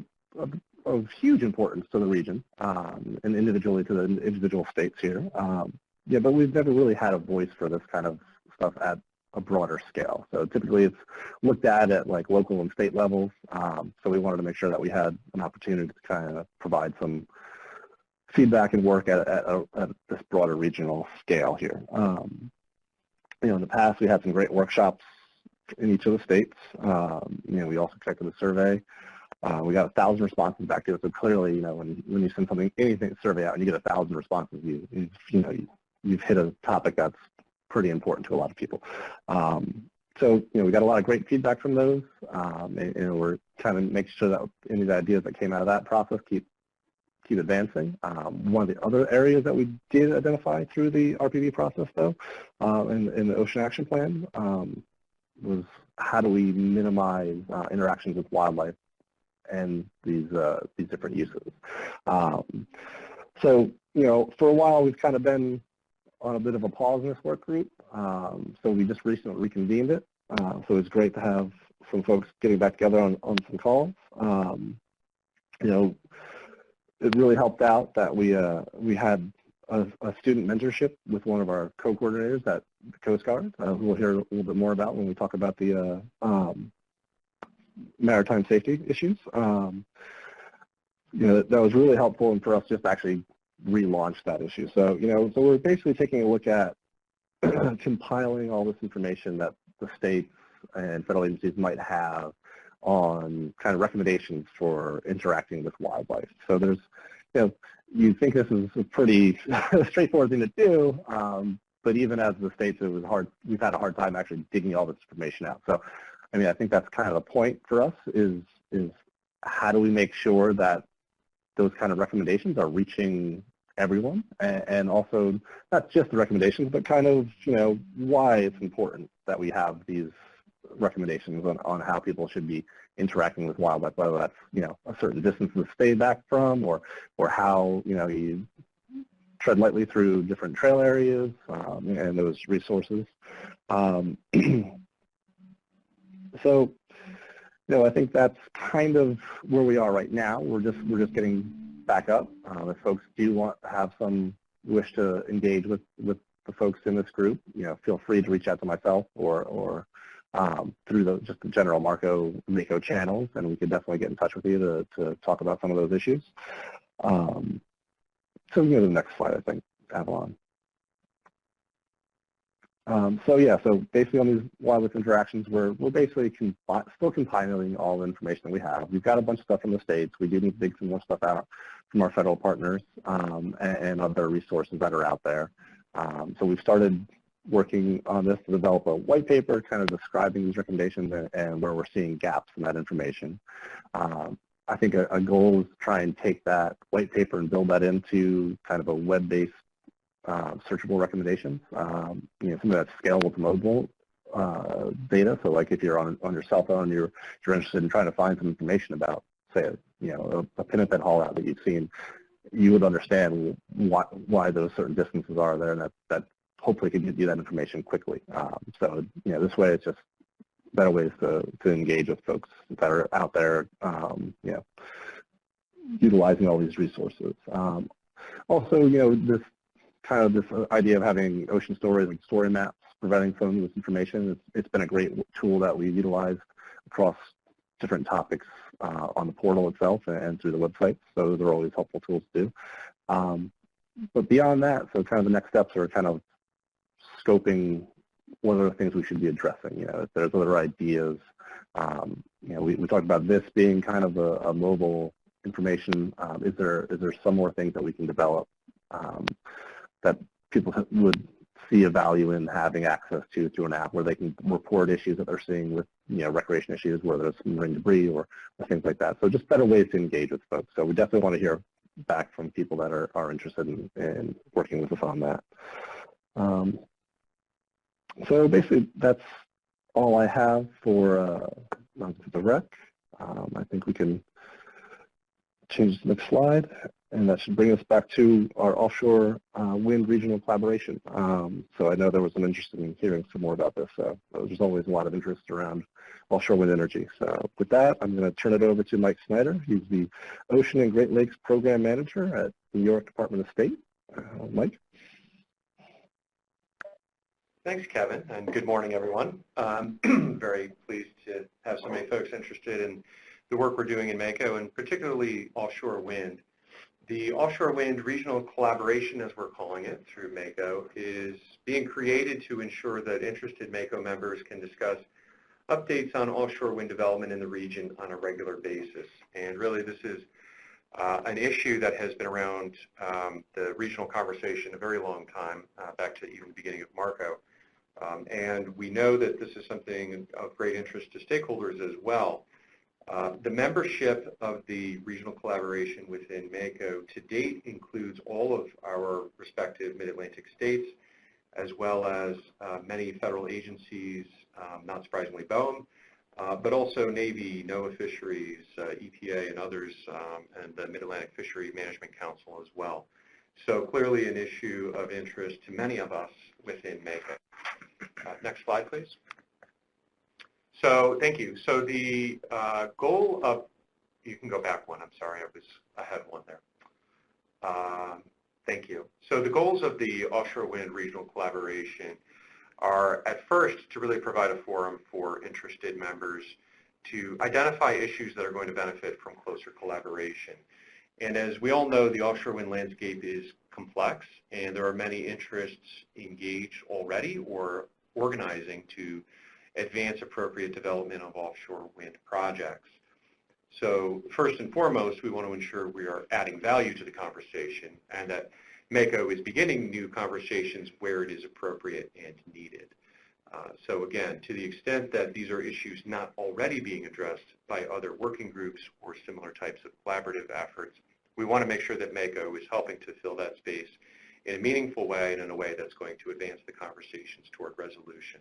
of huge importance to the region and individually to the individual states here. But we've never really had a voice for this kind of stuff at a broader scale. So typically it's looked at like local and state levels. So we wanted to make sure that we had an opportunity to kind of provide some feedback and work at this broader regional scale here. In the past we had some great workshops in each of the states. We also conducted a survey. We got 1,000 responses back to it. So clearly, when you send anything survey out and you get 1,000 responses, you've hit a topic that's pretty important to a lot of people. So we got a lot of great feedback from those, and we're kind of making sure that any of the ideas that came out of that process keep advancing. One of the other areas that we did identify through the RPV process, though, in the Ocean Action Plan, was how do we minimize interactions with wildlife and these different uses. So for a while we've kind of been on a bit of a pause in this work group. So we just recently reconvened it. So it's great to have some folks getting back together on some calls. It really helped out that we had a student mentorship with one of our co-coordinators at the Coast Guard, who we'll hear a little bit more about when we talk about the maritime safety issues. That was really helpful, and for us just to actually relaunch that issue. So, so we're basically taking a look at compiling all this information that the states and federal agencies might have on kind of recommendations for interacting with wildlife. So there's, you think this is a pretty straightforward thing to do, but even as the states, it was hard. We've had a hard time actually digging all this information out. So, I think that's kind of the point for us is how do we make sure that those kind of recommendations are reaching everyone, and also not just the recommendations, but kind of, why it's important that we have these recommendations on how people should be interacting with wildlife, whether that's, a certain distance to stay back from, or how, you tread lightly through different trail areas and those resources. So, I think that's kind of where we are right now. We're just getting back up. If folks do have some wish to engage with the folks in this group, feel free to reach out to myself or through just the general MACO channels, and we could definitely get in touch with you to talk about some of those issues. So we can go to the next slide, I think, Avalon. So basically on these wireless interactions, we're basically still compiling all the information that we have. We've got a bunch of stuff from the states. We do need to dig some more stuff out from our federal partners and other resources that are out there. So we've started working on this to develop a white paper kind of describing these recommendations and where we're seeing gaps in that information. I think a goal is to try and take that white paper and build that into kind of a web-based searchable recommendations, something that's scalable to mobile data. So like if you're on your cell phone, you're interested in trying to find some information about, say, a pin-and-bed haul out that you've seen, you would understand why those certain distances are there, and that hopefully can give you that information quickly. So this way it's just better ways to engage with folks that are out there, utilizing all these resources. Also, this idea of having ocean stories and story maps providing some of this information, it's been a great tool that we utilize across different topics on the portal itself and through the website. So those are always helpful tools to do. But beyond that, so kind of the next steps are kind of scoping what are the things we should be addressing. If there's other ideas, we talked about this being kind of a mobile information. Is there some more things that we can develop that people would see a value in having access to through an app where they can report issues that they're seeing with recreation issues, whether it's marine debris or things like that. So just better ways to engage with folks. So we definitely want to hear back from people that are interested in working with us on that. So basically that's all I have for the rec. I think we can change to the next slide, and that should bring us back to our offshore wind regional collaboration. So I know there was some interest in hearing some more about this. So there's always a lot of interest around offshore wind energy. So with that, I'm going to turn it over to Mike Snyder. He's the Ocean and Great Lakes Program Manager at the New York Department of State. Mike? Thanks, Kevin, and good morning, everyone. Very pleased to have so many folks interested in the work we're doing in MACO, and particularly offshore wind. The Offshore Wind Regional Collaboration, as we're calling it, through MACO, is being created to ensure that interested MACO members can discuss updates on offshore wind development in the region on a regular basis. And really, this is an issue that has been around the regional conversation a very long time, back to even the beginning of MACO. And we know that this is something of great interest to stakeholders as well. The membership of the regional collaboration within MACO to date includes all of our respective mid-Atlantic states, as well as many federal agencies, not surprisingly BOEM, but also Navy, NOAA Fisheries, EPA, and others, and the Mid-Atlantic Fishery Management Council as well. So clearly an issue of interest to many of us within MACO. Next slide, please. So thank you. So the goal of, you can go back one, I'm sorry, I had one there. Thank you. So the goals of the Offshore Wind Regional Collaboration are at first to really provide a forum for interested members to identify issues that are going to benefit from closer collaboration. And as we all know, the offshore wind landscape is complex, and there are many interests engaged already or organizing to advance appropriate development of offshore wind projects. So first and foremost, we want to ensure we are adding value to the conversation and that MACO is beginning new conversations where it is appropriate and needed. So again, to the extent that these are issues not already being addressed by other working groups or similar types of collaborative efforts, we want to make sure that MACO is helping to fill that space in a meaningful way and in a way that's going to advance the conversations toward resolution.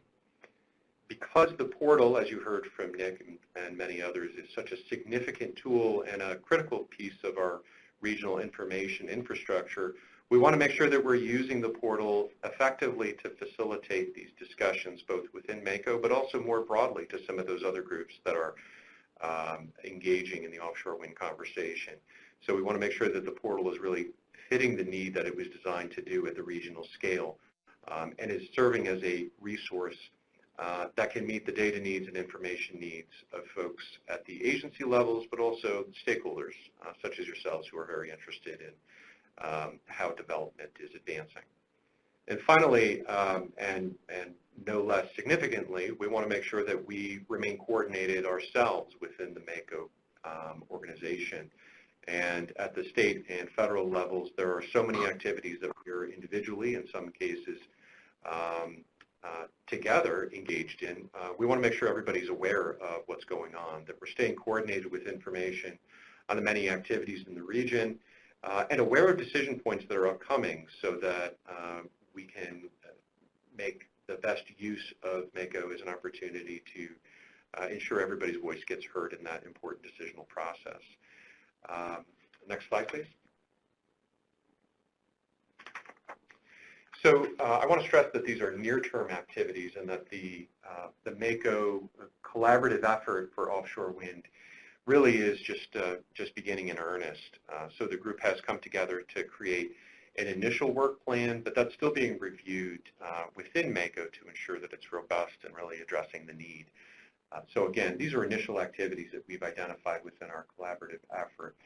Because the portal, as you heard from Nick and many others, is such a significant tool and a critical piece of our regional information infrastructure, we want to make sure that we're using the portal effectively to facilitate these discussions both within MACO but also more broadly to some of those other groups that are engaging in the offshore wind conversation. So we want to make sure that the portal is really fitting the need that it was designed to do at the regional scale, and is serving as a resource that can meet the data needs and information needs of folks at the agency levels, but also stakeholders such as yourselves who are very interested in how development is advancing. And finally, and no less significantly, we want to make sure that we remain coordinated ourselves within the MACO organization. And at the state and federal levels, there are so many activities that we are individually, in some cases, together engaged in. We want to make sure everybody's aware of what's going on, that we're staying coordinated with information on the many activities in the region, and aware of decision points that are upcoming so that we can make the best use of MACO as an opportunity to ensure everybody's voice gets heard in that important decisional process. Next slide, please. So I want to stress that these are near-term activities and that the MACO collaborative effort for offshore wind really is just beginning in earnest. So the group has come together to create an initial work plan, but that's still being reviewed within MACO to ensure that it's robust and really addressing the need. So again, these are initial activities that we've identified within our collaborative effort.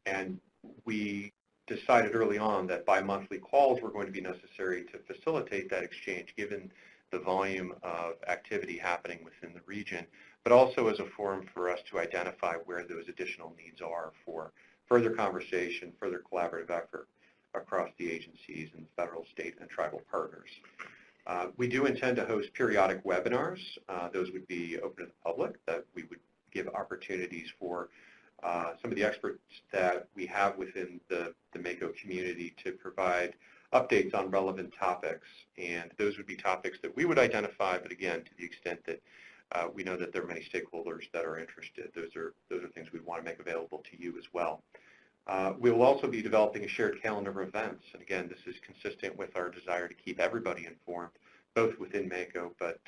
And we decided early on that bi-monthly calls were going to be necessary to facilitate that exchange given the volume of activity happening within the region, but also as a forum for us to identify where those additional needs are for further conversation, further collaborative effort across the agencies and federal, state, and tribal partners. We do intend to host periodic webinars. Those would be open to the public, that we would give opportunities for some of the experts that we have within the MACO community to provide updates on relevant topics. And those would be topics that we would identify, but again, to the extent that we know that there are many stakeholders that are interested, those are things we want to make available to you as well. We will also be developing a shared calendar of events. And again, this is consistent with our desire to keep everybody informed, both within MACO, but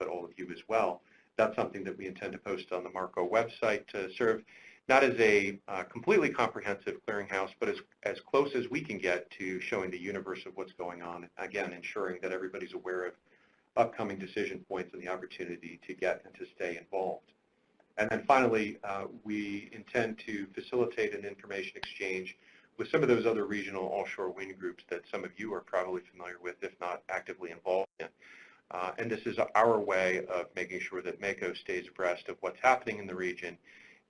all of you as well. That's something that we intend to post on the MACO website to serve not as a completely comprehensive clearinghouse, but as close as we can get to showing the universe of what's going on, again, ensuring that everybody's aware of upcoming decision points and the opportunity to get and to stay involved. And then finally, we intend to facilitate an information exchange with some of those other regional offshore wind groups that some of you are probably familiar with, if not actively involved in. And this is our way of making sure that MACO stays abreast of what's happening in the region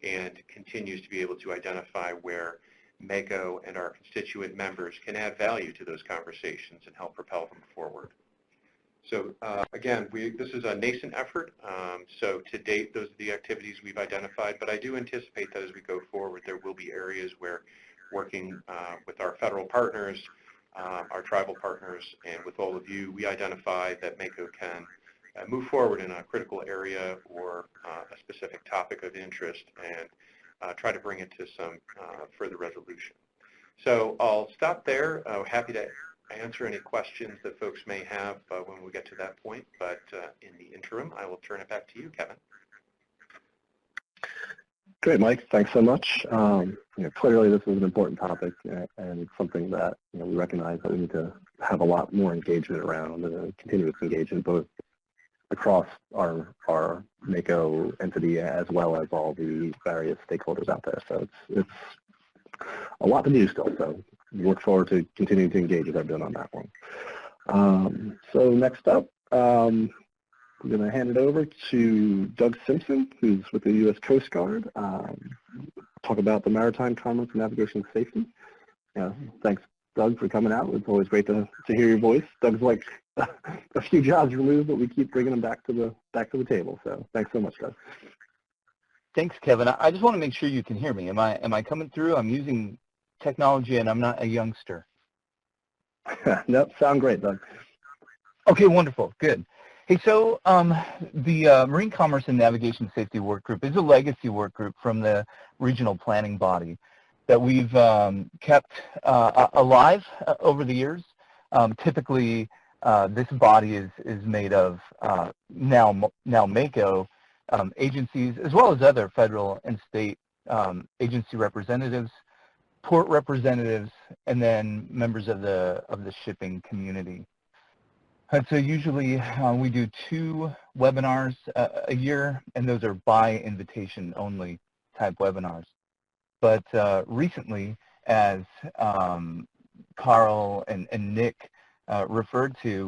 and continues to be able to identify where MACO and our constituent members can add value to those conversations and help propel them forward. So again, this is a nascent effort. So to date, those are the activities we've identified, but I do anticipate that as we go forward, there will be areas where working with our federal partners, our tribal partners, and with all of you, we identify that MACO can move forward in a critical area or a specific topic of interest and try to bring it to some further resolution. So I'll stop there. Happy to answer any questions that folks may have when we get to that point, but in the interim, I will turn it back to you, Kevin. Great, Mike. Thanks so much. Clearly, this is an important topic, and it's something that we recognize that we need to have a lot more engagement around and continuous engagement both across our MACO entity as well as all the various stakeholders out there. So it's a lot to do still. So we look forward to continuing to engage with everyone on that one. So next up, I'm going to hand it over to Doug Simpson, who's with the U.S. Coast Guard, talk about the maritime commerce and navigation safety. Thanks, Doug, for coming out. It's always great to hear your voice. Doug's like a few jobs removed, but we keep bringing him back to the table. So thanks so much, Doug. Thanks, Kevin. I just want to make sure you can hear me. Am I coming through? I'm using technology, and I'm not a youngster. Nope, sound great, Doug. Okay, wonderful, good. Hey, so the Marine Commerce and Navigation Safety Work Group is a legacy work group from the regional planning body that we've kept alive over the years. Typically, this body is made of now MACO, agencies, as well as other federal and state agency representatives, port representatives, and then members of the shipping community. And so usually we do 2 webinars a year, and those are by invitation only type webinars. But recently, as Carl and Nick referred to,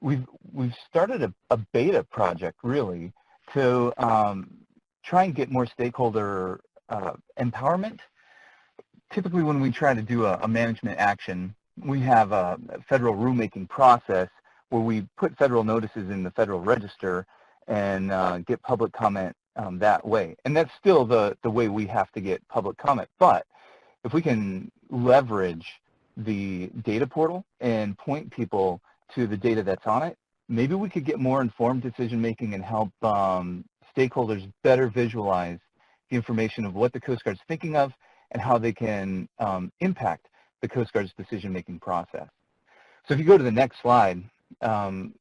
we've started a beta project really to try and get more stakeholder empowerment. Typically, when we try to do a management action, we have a federal rulemaking process where we put federal notices in the Federal Register and get public comment that way. And that's still the way we have to get public comment. But if we can leverage the data portal and point people to the data that's on it, maybe we could get more informed decision making and help stakeholders better visualize the information of what the Coast Guard's thinking of and how they can impact the Coast Guard's decision-making process. So if you go to the next slide, the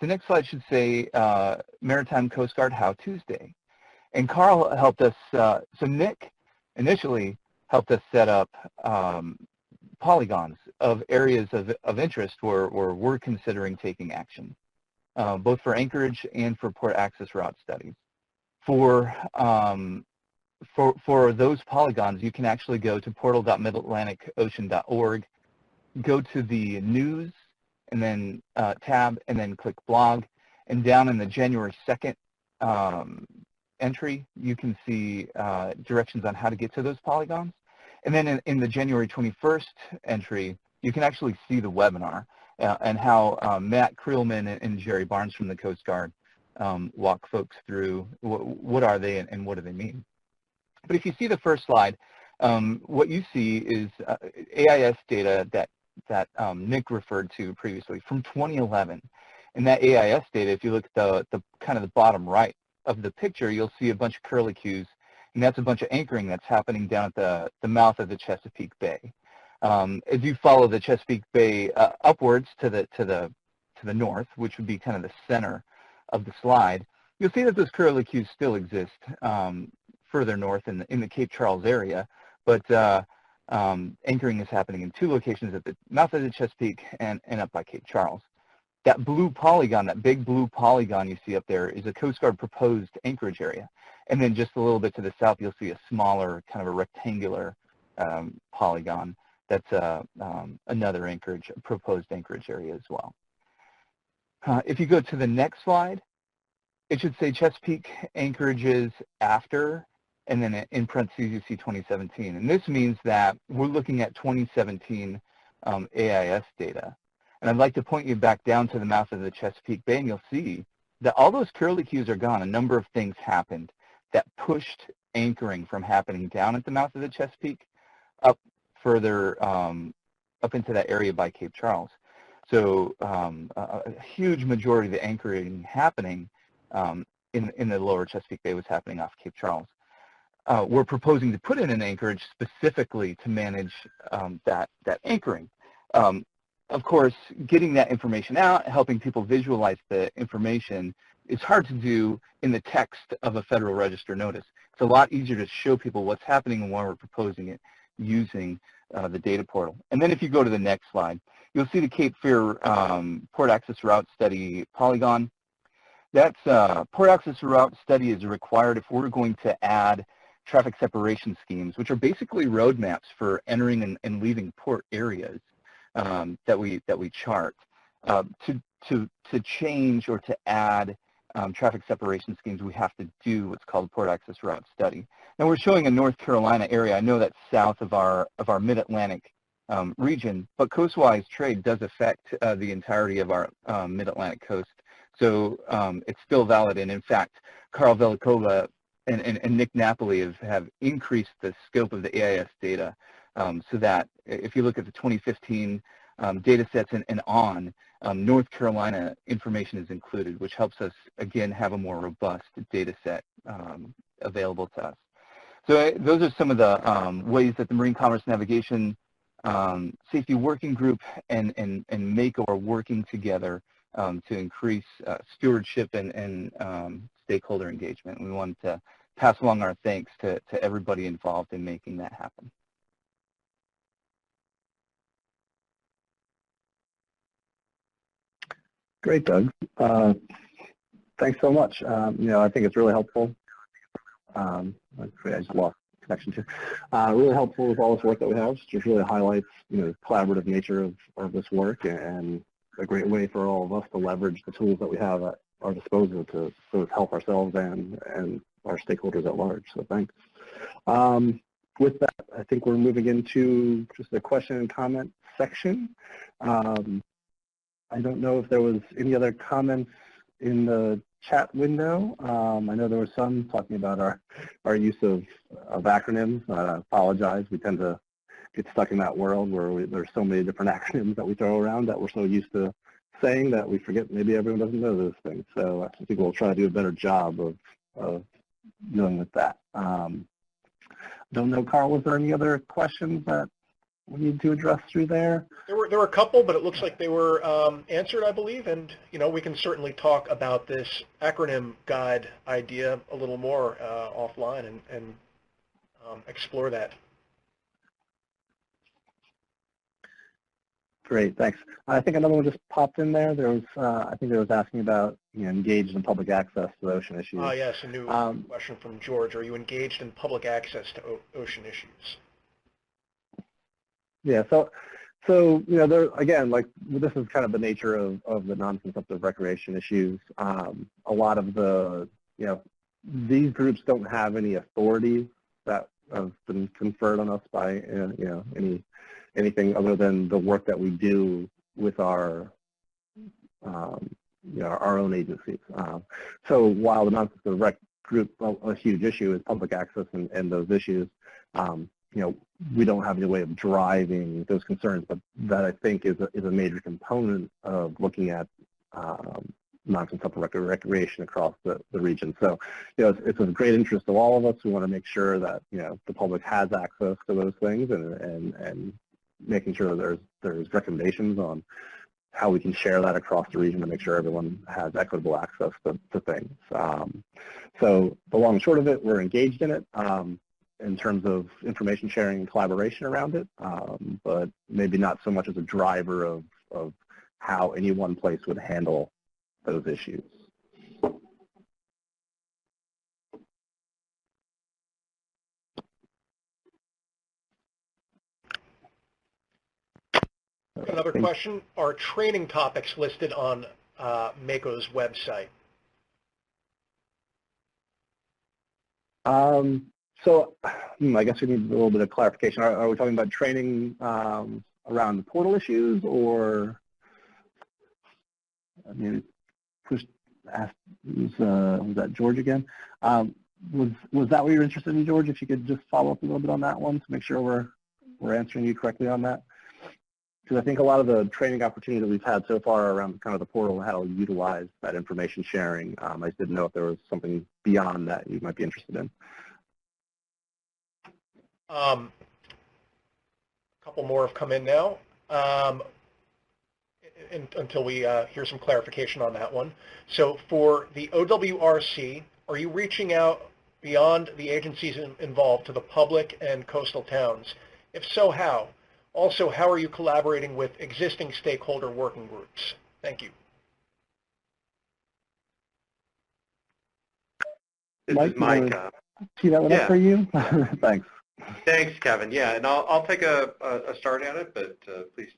next slide should say Maritime Coast Guard How Tuesday. And Carl helped us, so Nick initially helped us set up polygons of areas of interest where we're considering taking action, both for Anchorage and for port access route studies. For those polygons, you can actually go to portal.midatlanticocean.org, go to the news, and then tab, and then click blog. And down in the January 2nd entry, you can see directions on how to get to those polygons. And then in the January 21st entry, you can actually see the webinar and how Matt Creelman and Jerry Barnes from the Coast Guard walk folks through what are they and what do they mean. But if you see the first slide, what you see is AIS data that Nick referred to previously from 2011. And that AIS data, if you look at the kind of the bottom right of the picture, you'll see a bunch of curlicues, and that's a bunch of anchoring that's happening down at the mouth of the Chesapeake Bay. As you follow the Chesapeake Bay upwards to the north, which would be kind of the center of the slide, you'll see that those curlicues still exist further north in the Cape Charles area, but anchoring is happening in 2 locations, at the mouth of the Chesapeake and up by Cape Charles. That blue polygon, that big blue polygon you see up there, is a Coast Guard proposed anchorage area. And then just a little bit to the south, you'll see a smaller, kind of a rectangular polygon. That's another anchorage, proposed anchorage area as well. If you go to the next slide, it should say Chesapeake Anchorages after, and then in parentheses you see 2017. And this means that we're looking at 2017 AIS data. And I'd like to point you back down to the mouth of the Chesapeake Bay, and you'll see that all those curlicues are gone. A number of things happened that pushed anchoring from happening down at the mouth of the Chesapeake up further up into that area by Cape Charles. So a huge majority of the anchoring happening in the lower Chesapeake Bay was happening off Cape Charles. We're proposing to put in an anchorage specifically to manage that anchoring. Of course, getting that information out, helping people visualize the information is hard to do in the text of a Federal Register notice. It's a lot easier to show people what's happening and why we're proposing it using the data portal. And then if you go to the next slide, you'll see the Cape Fear Port Access Route Study polygon. That's Port Access Route Study is required if we're going to add traffic separation schemes, which are basically roadmaps for entering and leaving port areas that we chart. To change or to add traffic separation schemes, we have to do what's called Port Access Route Study. Now we're showing a North Carolina area. I know that's south of our Mid-Atlantic region, but coastwise trade does affect the entirety of our Mid-Atlantic coast. So it's still valid, and in fact, Carl Velikova and Nick Napoli have increased the scope of the AIS data so that if you look at the 2015 data sets and on, North Carolina information is included, which helps us, again, have a more robust data set available to us. So those are some of the ways that the Marine Commerce Navigation Safety Working Group and MACO are working together to increase stewardship and stakeholder engagement. We wanted to pass along our thanks to everybody involved in making that happen. Great, Doug. Thanks so much. I think it's really helpful. I just lost connection to. Really helpful with all this work that we have. Just really highlights, the collaborative nature of this work, and a great way for all of us to leverage the tools that we have at our disposal to sort of help ourselves and our stakeholders at large. So thanks. With that, I think we're moving into just the question and comment section. I don't know if there was any other comments in the chat window. I know there were some talking about our use of acronyms. I apologize. We tend to get stuck in that world where there's so many different acronyms that we throw around that we're so used to saying that we forget maybe everyone doesn't know those things. So I think we'll try to do a better job of dealing with that. Don't know, Carl, was there any other questions that we need to address through there? There were a couple, but it looks like they were answered, I believe, and we can certainly talk about this acronym guide idea a little more offline and explore that. Great, thanks. I think another one just popped in there. There was, I think it was asking about, engaged in public access to the ocean issues. Yes, a new question from George. Are you engaged in public access to ocean issues? Yeah, so there again, like this is kind of the nature of the non-consumptive recreation issues. A lot of the, these groups don't have any authority that have been conferred on us by, anything other than the work that we do with our own agencies. So while the non-consumptive rec group, a huge issue is public access and those issues, we don't have any way of driving those concerns, but that I think is a major component of looking at non-consumptive recreation across the region. So, it's of great interest to all of us. We want to make sure that, the public has access to those things and making sure that there's recommendations on how we can share that across the region to make sure everyone has equitable access to things. So the long and short of it, we're engaged in it in terms of information sharing and collaboration around it, but maybe not so much as a driver of how any one place would handle those issues. Another question, are training topics listed on MACO's website? So I guess we need a little bit of clarification. Are we talking about training around the portal issues, or was that George again? Was that what you're interested in, George? If you could just follow up a little bit on that one to make sure we're answering you correctly on that. Because I think a lot of the training opportunity that we've had so far around kind of the portal and how to utilize that information sharing, I just didn't know if there was something beyond that you might be interested in. A couple more have come in now until we hear some clarification on that one. So for the OWRC, are you reaching out beyond the agencies involved to the public and coastal towns? If so, how? Also, how are you collaborating with existing stakeholder working groups? Thank you. This is Mike. Tee that one up for you? Thanks. Thanks, Kevin. Yeah, and I'll take a start at it, but please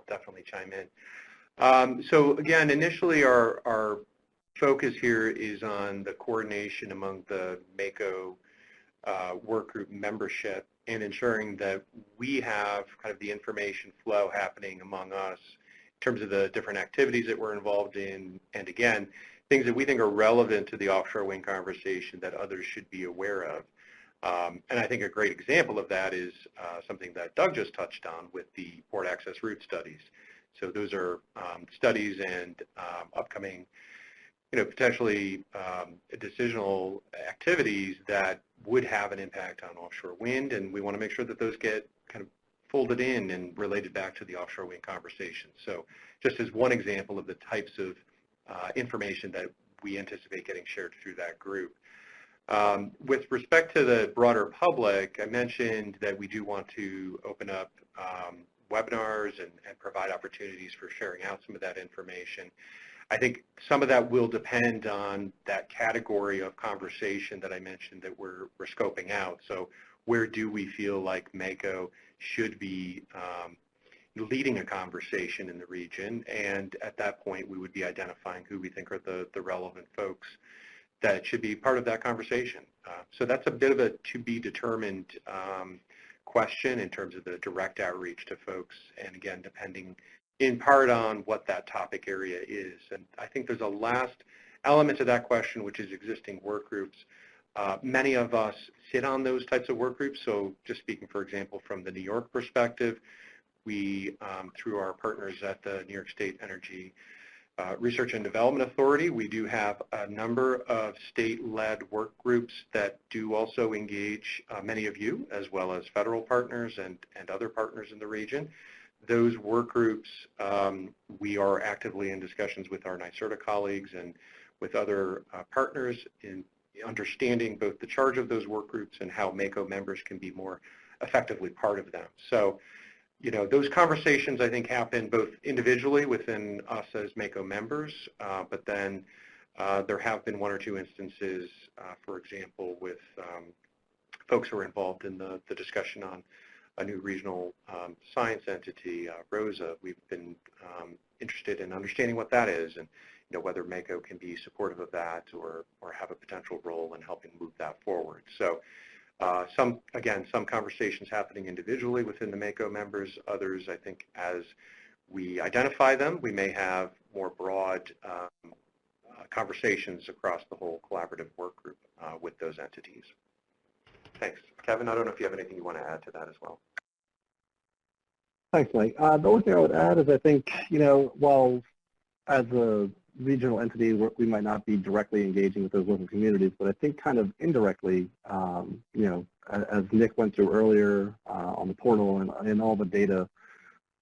definitely chime in. So again, initially our focus here is on the coordination among the MACO work group membership and ensuring that we have kind of the information flow happening among us in terms of the different activities that we're involved in, and again, things that we think are relevant to the offshore wind conversation that others should be aware of. And I think a great example of that is something that Doug just touched on with the port access route studies. So those are studies and upcoming, potentially decisional activities that would have an impact on offshore wind, and we want to make sure that those get kind of folded in and related back to the offshore wind conversation. So just as one example of the types of information that we anticipate getting shared through that group. With respect to the broader public, I mentioned that we do want to open up webinars and provide opportunities for sharing out some of that information. I think some of that will depend on that category of conversation that I mentioned that we're scoping out. So where do we feel like MACO should be leading a conversation in the region? And at that point, we would be identifying who we think are the relevant folks that should be part of that conversation. So that's a bit of a to be determined question in terms of the direct outreach to folks, and again, depending in part on what that topic area is. And I think there's a last element to that question, which is existing work groups. Many of us sit on those types of work groups. So just speaking, for example, from the New York perspective, we, through our partners at the New York State Energy Research and Development Authority, we do have a number of state-led work groups that do also engage many of you, as well as federal partners and other partners in the region. Those work groups, we are actively in discussions with our NYSERDA colleagues and with other partners in understanding both the charge of those work groups and how MACO members can be more effectively part of them. So, you know, those conversations, I think, happen both individually within us as MACO members, but then there have been one or two instances, for example, with folks who are involved in the discussion on a new regional science entity, ROSA. We've been interested in understanding what that is and, you know, whether MACO can be supportive of that or have a potential role in helping move that forward. So some conversations happening individually within the MACO members. Others, I think, as we identify them, we may have more broad conversations across the whole collaborative work group with those entities. Thanks. Kevin, I don't know if you have anything you want to add to that as well. Thanks, Mike. The only thing I would add is I think, you know, while as a regional entity, we might not be directly engaging with those local communities, but I think kind of indirectly, you know, as Nick went through earlier on the portal and all the data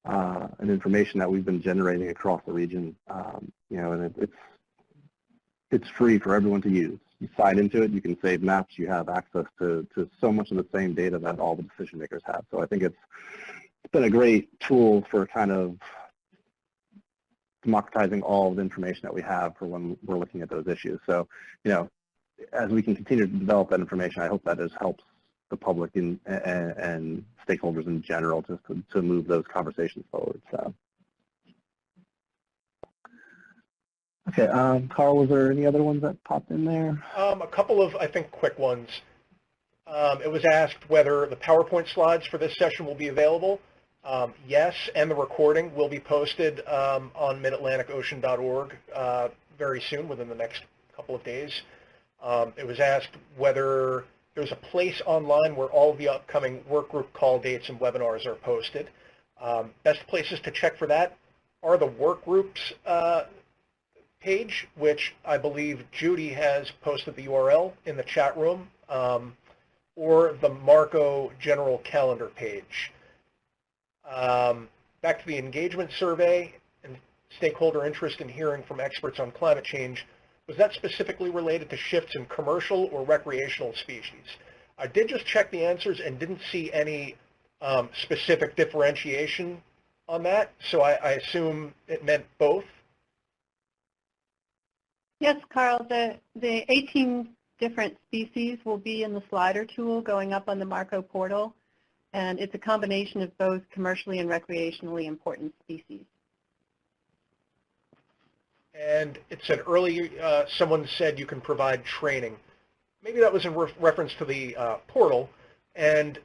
and information that we've been generating across the region, you know, and it's free for everyone to use. You sign into it, you can save maps, you have access to so much of the same data that all the decision makers have. So I think it's been a great tool for kind of democratizing all of the information that we have for when we're looking at those issues. So, you know, as we can continue to develop that information, I hope that just helps the public and stakeholders in general just to move those conversations forward. So. Okay, Carl, was there any other ones that popped in there? A couple of, I think, quick ones. It was asked whether the PowerPoint slides for this session will be available. Yes, and the recording will be posted on midatlanticocean.org very soon, within the next couple of days. It was asked whether there's a place online where all of the upcoming work group call dates and webinars are posted. Best places to check for that are the work groups page, which I believe Judy has posted the URL in the chat room, or the MACO general calendar page. Back to the engagement survey and stakeholder interest in hearing from experts on climate change. Was that specifically related to shifts in commercial or recreational species? I did just check the answers and didn't see any specific differentiation on that, so I assume it meant both. Yes, Carl, the 18 different species will be in the slider tool going up on the MACO portal, and it's a combination of both commercially and recreationally important species. And it said earlier, someone said you can provide training. Maybe that was in reference to the portal, and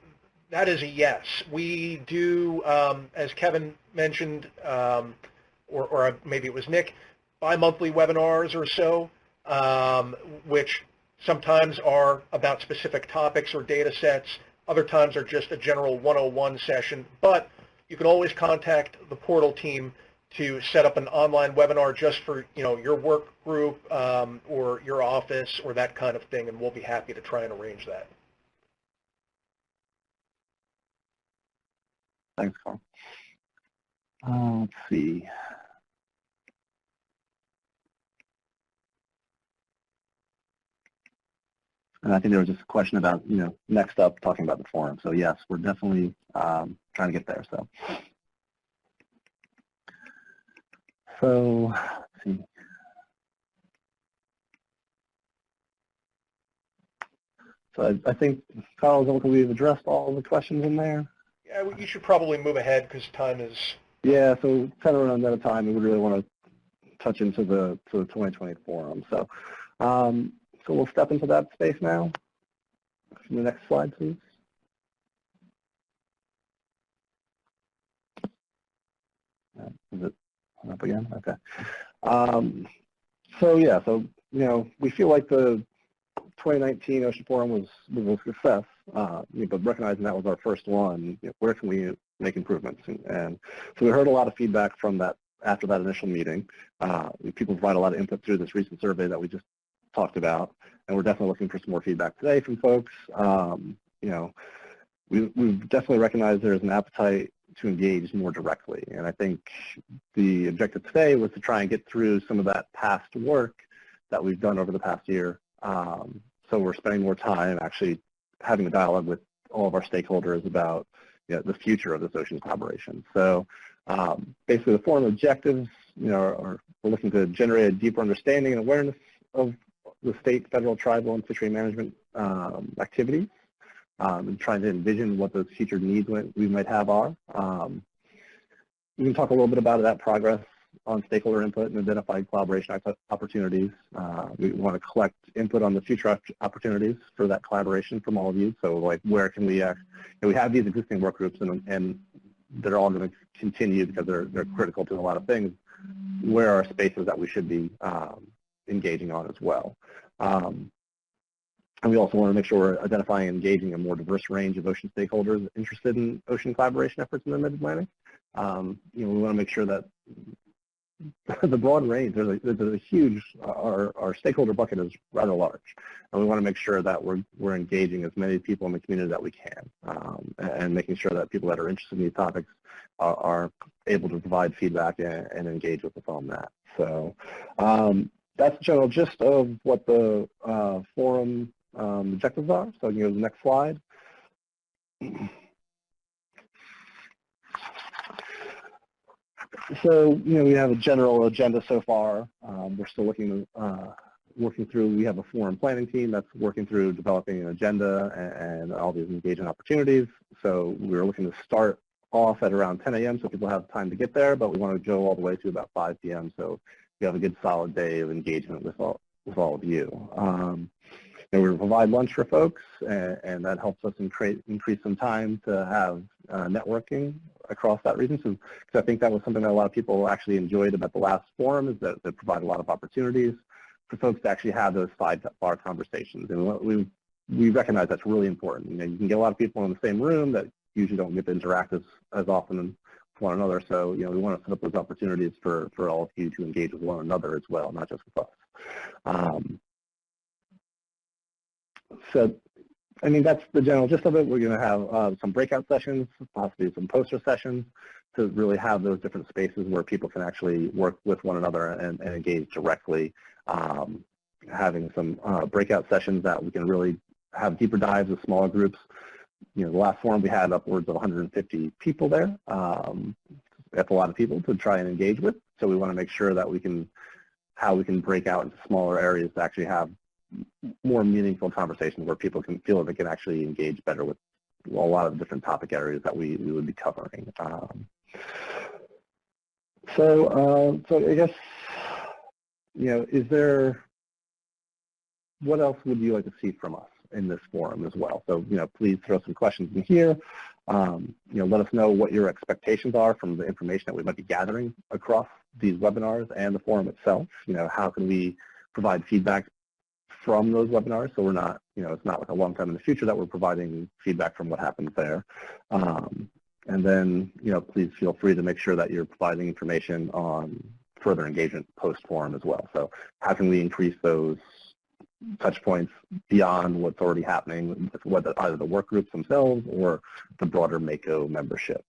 that is a yes. We do, as Kevin mentioned, or maybe it was Nick, bi-monthly webinars or so, which sometimes are about specific topics or data sets. Other times are just a general 101 session, but you can always contact the portal team to set up an online webinar just for, you know, your work group or your office or that kind of thing, and we'll be happy to try and arrange that. Thanks, Carl. Let's see. And I think there was just a question about, next up, talking about the forum. So yes, we're definitely trying to get there. So let's see. So I think, Carl, we've addressed all the questions in there. Yeah, you should probably move ahead because time is... Yeah, so kind of run out of time, and we really want to touch into the 2020 forum. So, so we'll step into that space now. The next slide, please. Is it up again? Okay. So yeah, so we feel like the 2019 Ocean Forum was a success, but recognizing that was our first one, where can we make improvements? And so we heard a lot of feedback from that after that initial meeting. People provide a lot of input through this recent survey that we just talked about, and we're definitely looking for some more feedback today from folks. We've definitely recognized there's an appetite to engage more directly, and I think the objective today was to try and get through some of that past work that we've done over the past year. So we're spending more time actually having a dialogue with all of our stakeholders about the future of this ocean collaboration. So basically the forum objectives, are we're looking to generate a deeper understanding and awareness of the state, federal, tribal, and fishery management activities, and trying to envision what those future needs we might have are. We can talk a little bit about that progress on stakeholder input and identify collaboration opportunities. We want to collect input on the future opportunities for that collaboration from all of you. So like where can we, we have these existing work groups and they're all going to continue because they're critical to a lot of things. Where are spaces that we should be engaging on as well? And we also want to make sure we're identifying and engaging a more diverse range of ocean stakeholders interested in ocean collaboration efforts in the Mid-Atlantic. We want to make sure that the broad range, there's a huge, our stakeholder bucket is rather large, and we want to make sure that we're engaging as many people in the community that we can, and making sure that people that are interested in these topics are able to provide feedback and engage with us on that. So that's the general gist of what the forum objectives are. So I can go to the next slide. So, we have a general agenda so far. We're still working through, we have a forum planning team that's working through developing an agenda and all these engagement opportunities. So we're looking to start off at around 10 a.m. so people have time to get there, but we want to go all the way to about 5 p.m. so we have a good solid day of engagement with all of you. We provide lunch for folks, and that helps us increase some time to have networking across that region. So, because I think that was something that a lot of people actually enjoyed about the last forum, is that they provide a lot of opportunities for folks to actually have those sidebar conversations. And we recognize that's really important. You can get a lot of people in the same room that usually don't get to interact as often with one another. So, we want to set up those opportunities for all of you to engage with one another as well, not just with us. So, that's the general gist of it. We're going to have some breakout sessions, possibly some poster sessions, to really have those different spaces where people can actually work with one another and engage directly. Having some breakout sessions that we can really have deeper dives with smaller groups. The last forum we had upwards of 150 people there. That's a lot of people to try and engage with. So we want to make sure that how we can break out into smaller areas to actually have more meaningful conversations where people can feel that they can actually engage better with a lot of different topic areas that we would be covering. So I guess, what else would you like to see from us in this forum as well? So, please throw some questions in here. Let us know what your expectations are from the information that we might be gathering across these webinars and the forum itself. How can we provide feedback from those webinars, so we're not, it's not like a long time in the future that we're providing feedback from what happens there. And then, please feel free to make sure that you're providing information on further engagement post-forum as well. So how can we increase those touch points beyond what's already happening with either the work groups themselves or the broader MACO membership?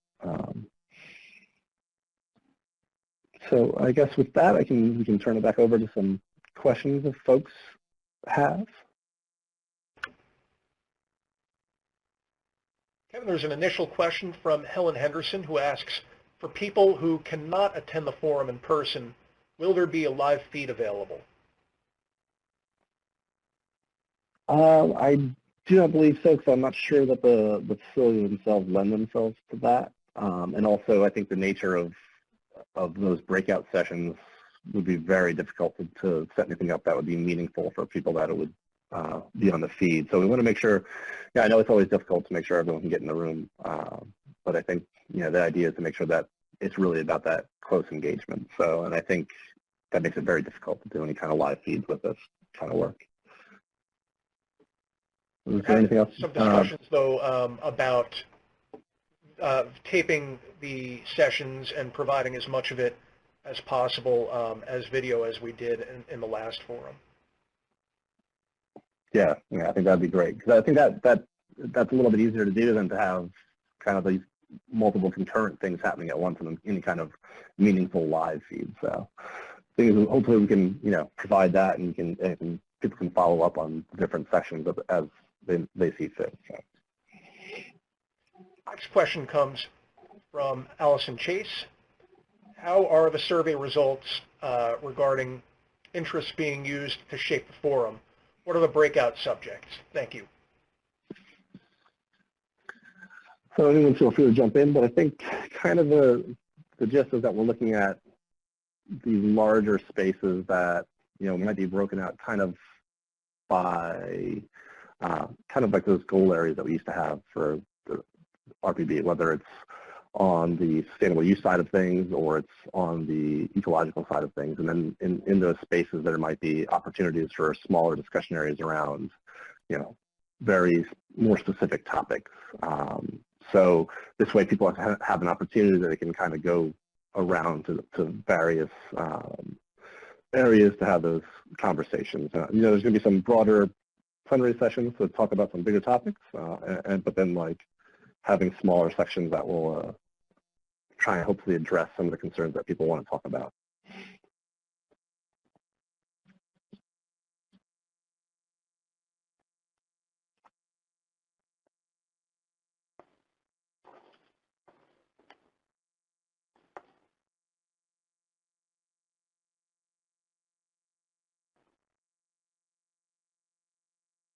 So I guess with that, we can turn it back over to some questions that folks have. Kevin, there's an initial question from Helen Henderson who asks, for people who cannot attend the forum in person, will there be a live feed available? I do not believe so, because I'm not sure that the facilities themselves lend themselves to that. And also, I think the nature of those breakout sessions would be very difficult to set anything up that would be meaningful for people that it would be on the feed. So we want to make sure, yeah, I know it's always difficult to make sure everyone can get in the room, but I think, the idea is to make sure that it's really about that close engagement. So, and I think that makes it very difficult to do any kind of live feeds with this kind of work. Is there anything else? Some discussions, though, about taping the sessions and providing as much of it as possible as video as we did in the last forum. Yeah, I think that'd be great, because I think that's a little bit easier to do than to have kind of these multiple concurrent things happening at once in any kind of meaningful live feed. So hopefully we can provide that, and people can follow up on different sections as they see fit. So. Next question comes from Allison Chase. How are the survey results regarding interests being used to shape the forum? What are the breakout subjects? Thank you. So anyone feel free to jump in, but I think kind of the gist is that we're looking at these larger spaces that might be broken out kind of by kind of like those goal areas that we used to have for the RPB, whether it's on the sustainable use side of things or it's on the ecological side of things. And then in those spaces there might be opportunities for smaller discussion areas around, very more specific topics. So this way people have an opportunity that they can kind of go around to various areas to have those conversations. There's going to be some broader plenary sessions to talk about some bigger topics, but then like having smaller sections that will try and hopefully address some of the concerns that people want to talk about.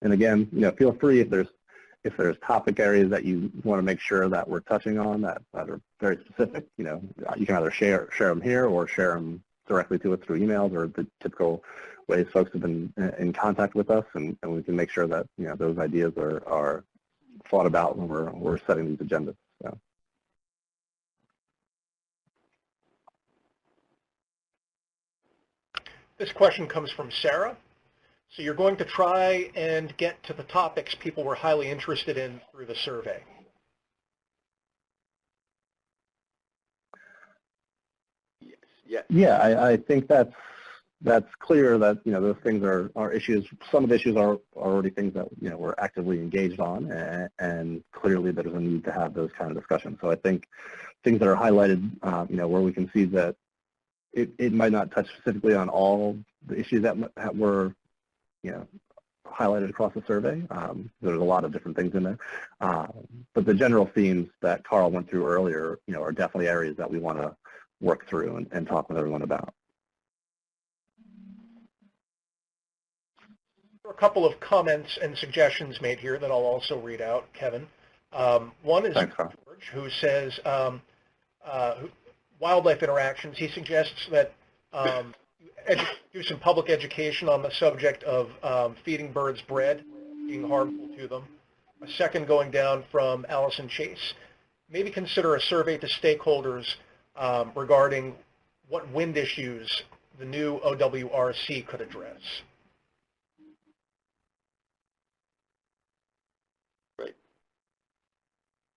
And again, feel free if there's topic areas that you want to make sure that we're touching on that are very specific, you can either share them here or share them directly to us through emails or the typical ways folks have been in contact with us, and we can make sure that those ideas are thought about when we're setting these agendas. So. This question comes from Sarah. So you're going to try and get to the topics people were highly interested in through the survey. Yes. Yeah, I think that's clear that those things are issues. Some of the issues are already things that we're actively engaged on, and clearly there's a need to have those kind of discussions. So I think things that are highlighted, where we can see that it might not touch specifically on all the issues that were highlighted across the survey. There's a lot of different things in there. But the general themes that Carl went through earlier, are definitely areas that we want to work through and talk with everyone about. There are a couple of comments and suggestions made here that I'll also read out, Kevin. One is Thanks, George, who says wildlife interactions. He suggests that do some public education on the subject of feeding birds bread being harmful to them. A second going down from Allison Chase. Maybe consider a survey to stakeholders regarding what wind issues the new OWRC could address.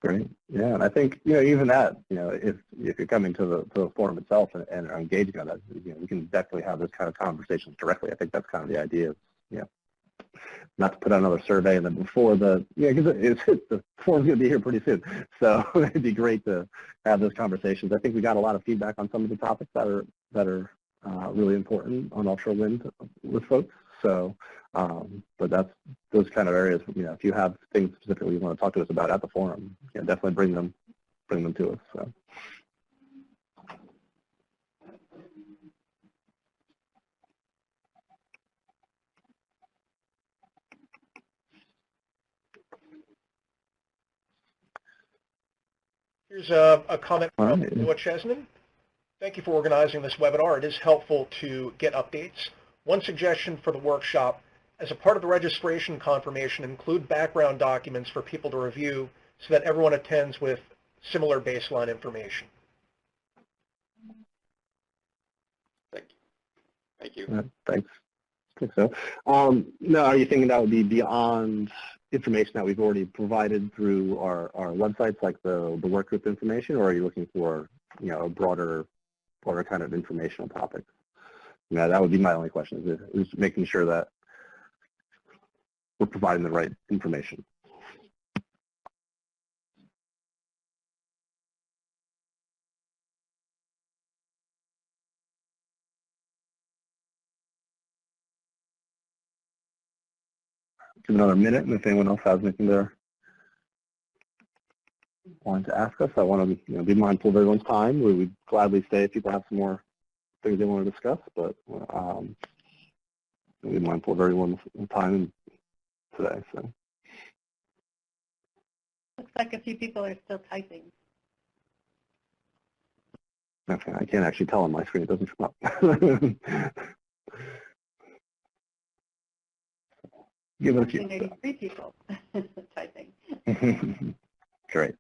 Great. Yeah, and I think even that, if you're coming to the forum itself and are engaging on that, we can definitely have those kind of conversations directly. I think that's kind of the idea. Yeah. not to put out another survey, and then before the, because the forum's going to be here pretty soon. So it'd be great to have those conversations. I think we got a lot of feedback on some of the topics that are really important on offshore wind with folks. So, but that's those kind of areas. If you have things specifically you want to talk to us about at the forum, definitely bring them to us. So. Here's a comment from Noah Chesnan. Thank you for organizing this webinar. It is helpful to get updates. One suggestion for the workshop, as a part of the registration confirmation, include background documents for people to review so that everyone attends with similar baseline information. Thank you. Thanks. I think so. Now, are you thinking that would be beyond information that we've already provided through our websites, like the work group information, or are you looking for a broader kind of informational topic? That would be my only question, is making sure that we're providing the right information. Give another minute, and if anyone else has anything they're wanting to ask us, I want to be mindful of everyone's time. We would gladly stay if people have some more things they want to discuss, but be mindful of everyone's time today. So looks like a few people are still typing. Okay, I can't actually tell on my screen; it doesn't come up. Give it a few. 83 people typing. Great.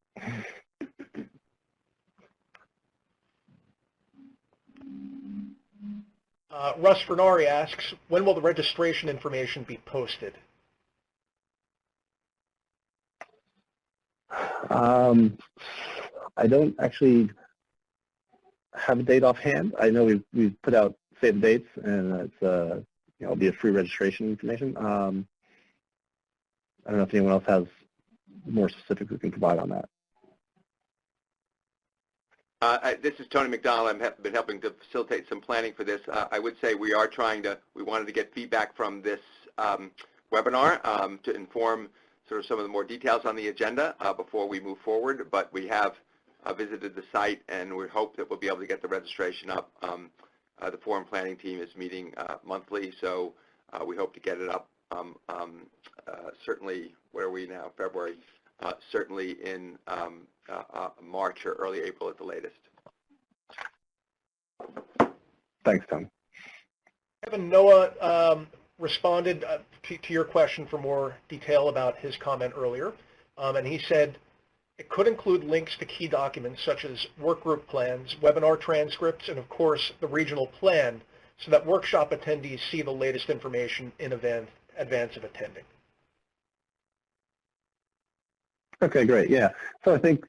Russ Fernari asks, when will the registration information be posted? I don't actually have a date offhand. I know we've put out save the dates, and it's it'll be a free registration information. I don't know if anyone else has more specifics we can provide on that. This is Tony McDonald. I've been helping to facilitate some planning for this. I would say we wanted to get feedback from this webinar to inform sort of some of the more details on the agenda before we move forward, but we have visited the site, and we hope that we'll be able to get the registration up. The forum planning team is meeting monthly, so we hope to get it up certainly, where are we now, February, certainly in March or early April at the latest. Thanks, Tom. Kevin, Noah responded to your question for more detail about his comment earlier, and he said it could include links to key documents such as workgroup plans, webinar transcripts, and of course the regional plan, so that workshop attendees see the latest information in advance of attending. Okay, great. Yeah. So I think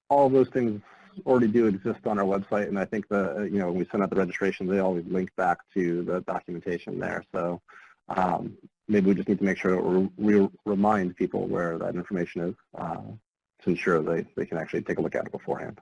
all of those things already do exist on our website, and I think when we send out the registration, they always link back to the documentation there. So maybe we just need to make sure that we remind people where that information is to ensure they can actually take a look at it beforehand.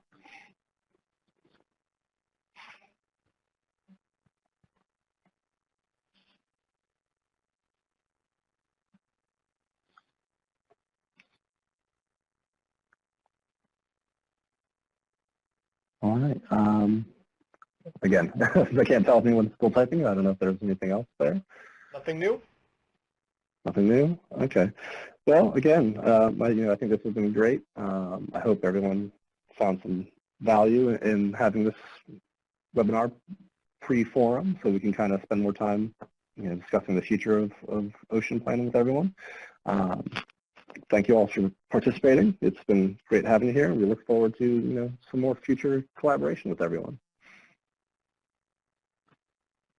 All right. Again, I can't tell if anyone's still typing. I don't know if there's anything else there. Nothing new? Nothing new? Okay. Well, again, I think this has been great. I hope everyone found some value in having this webinar pre-forum, so we can kind of spend more time discussing the future of ocean planning with everyone. Thank you all for participating. It's been great having you here, and we look forward to some more future collaboration with everyone.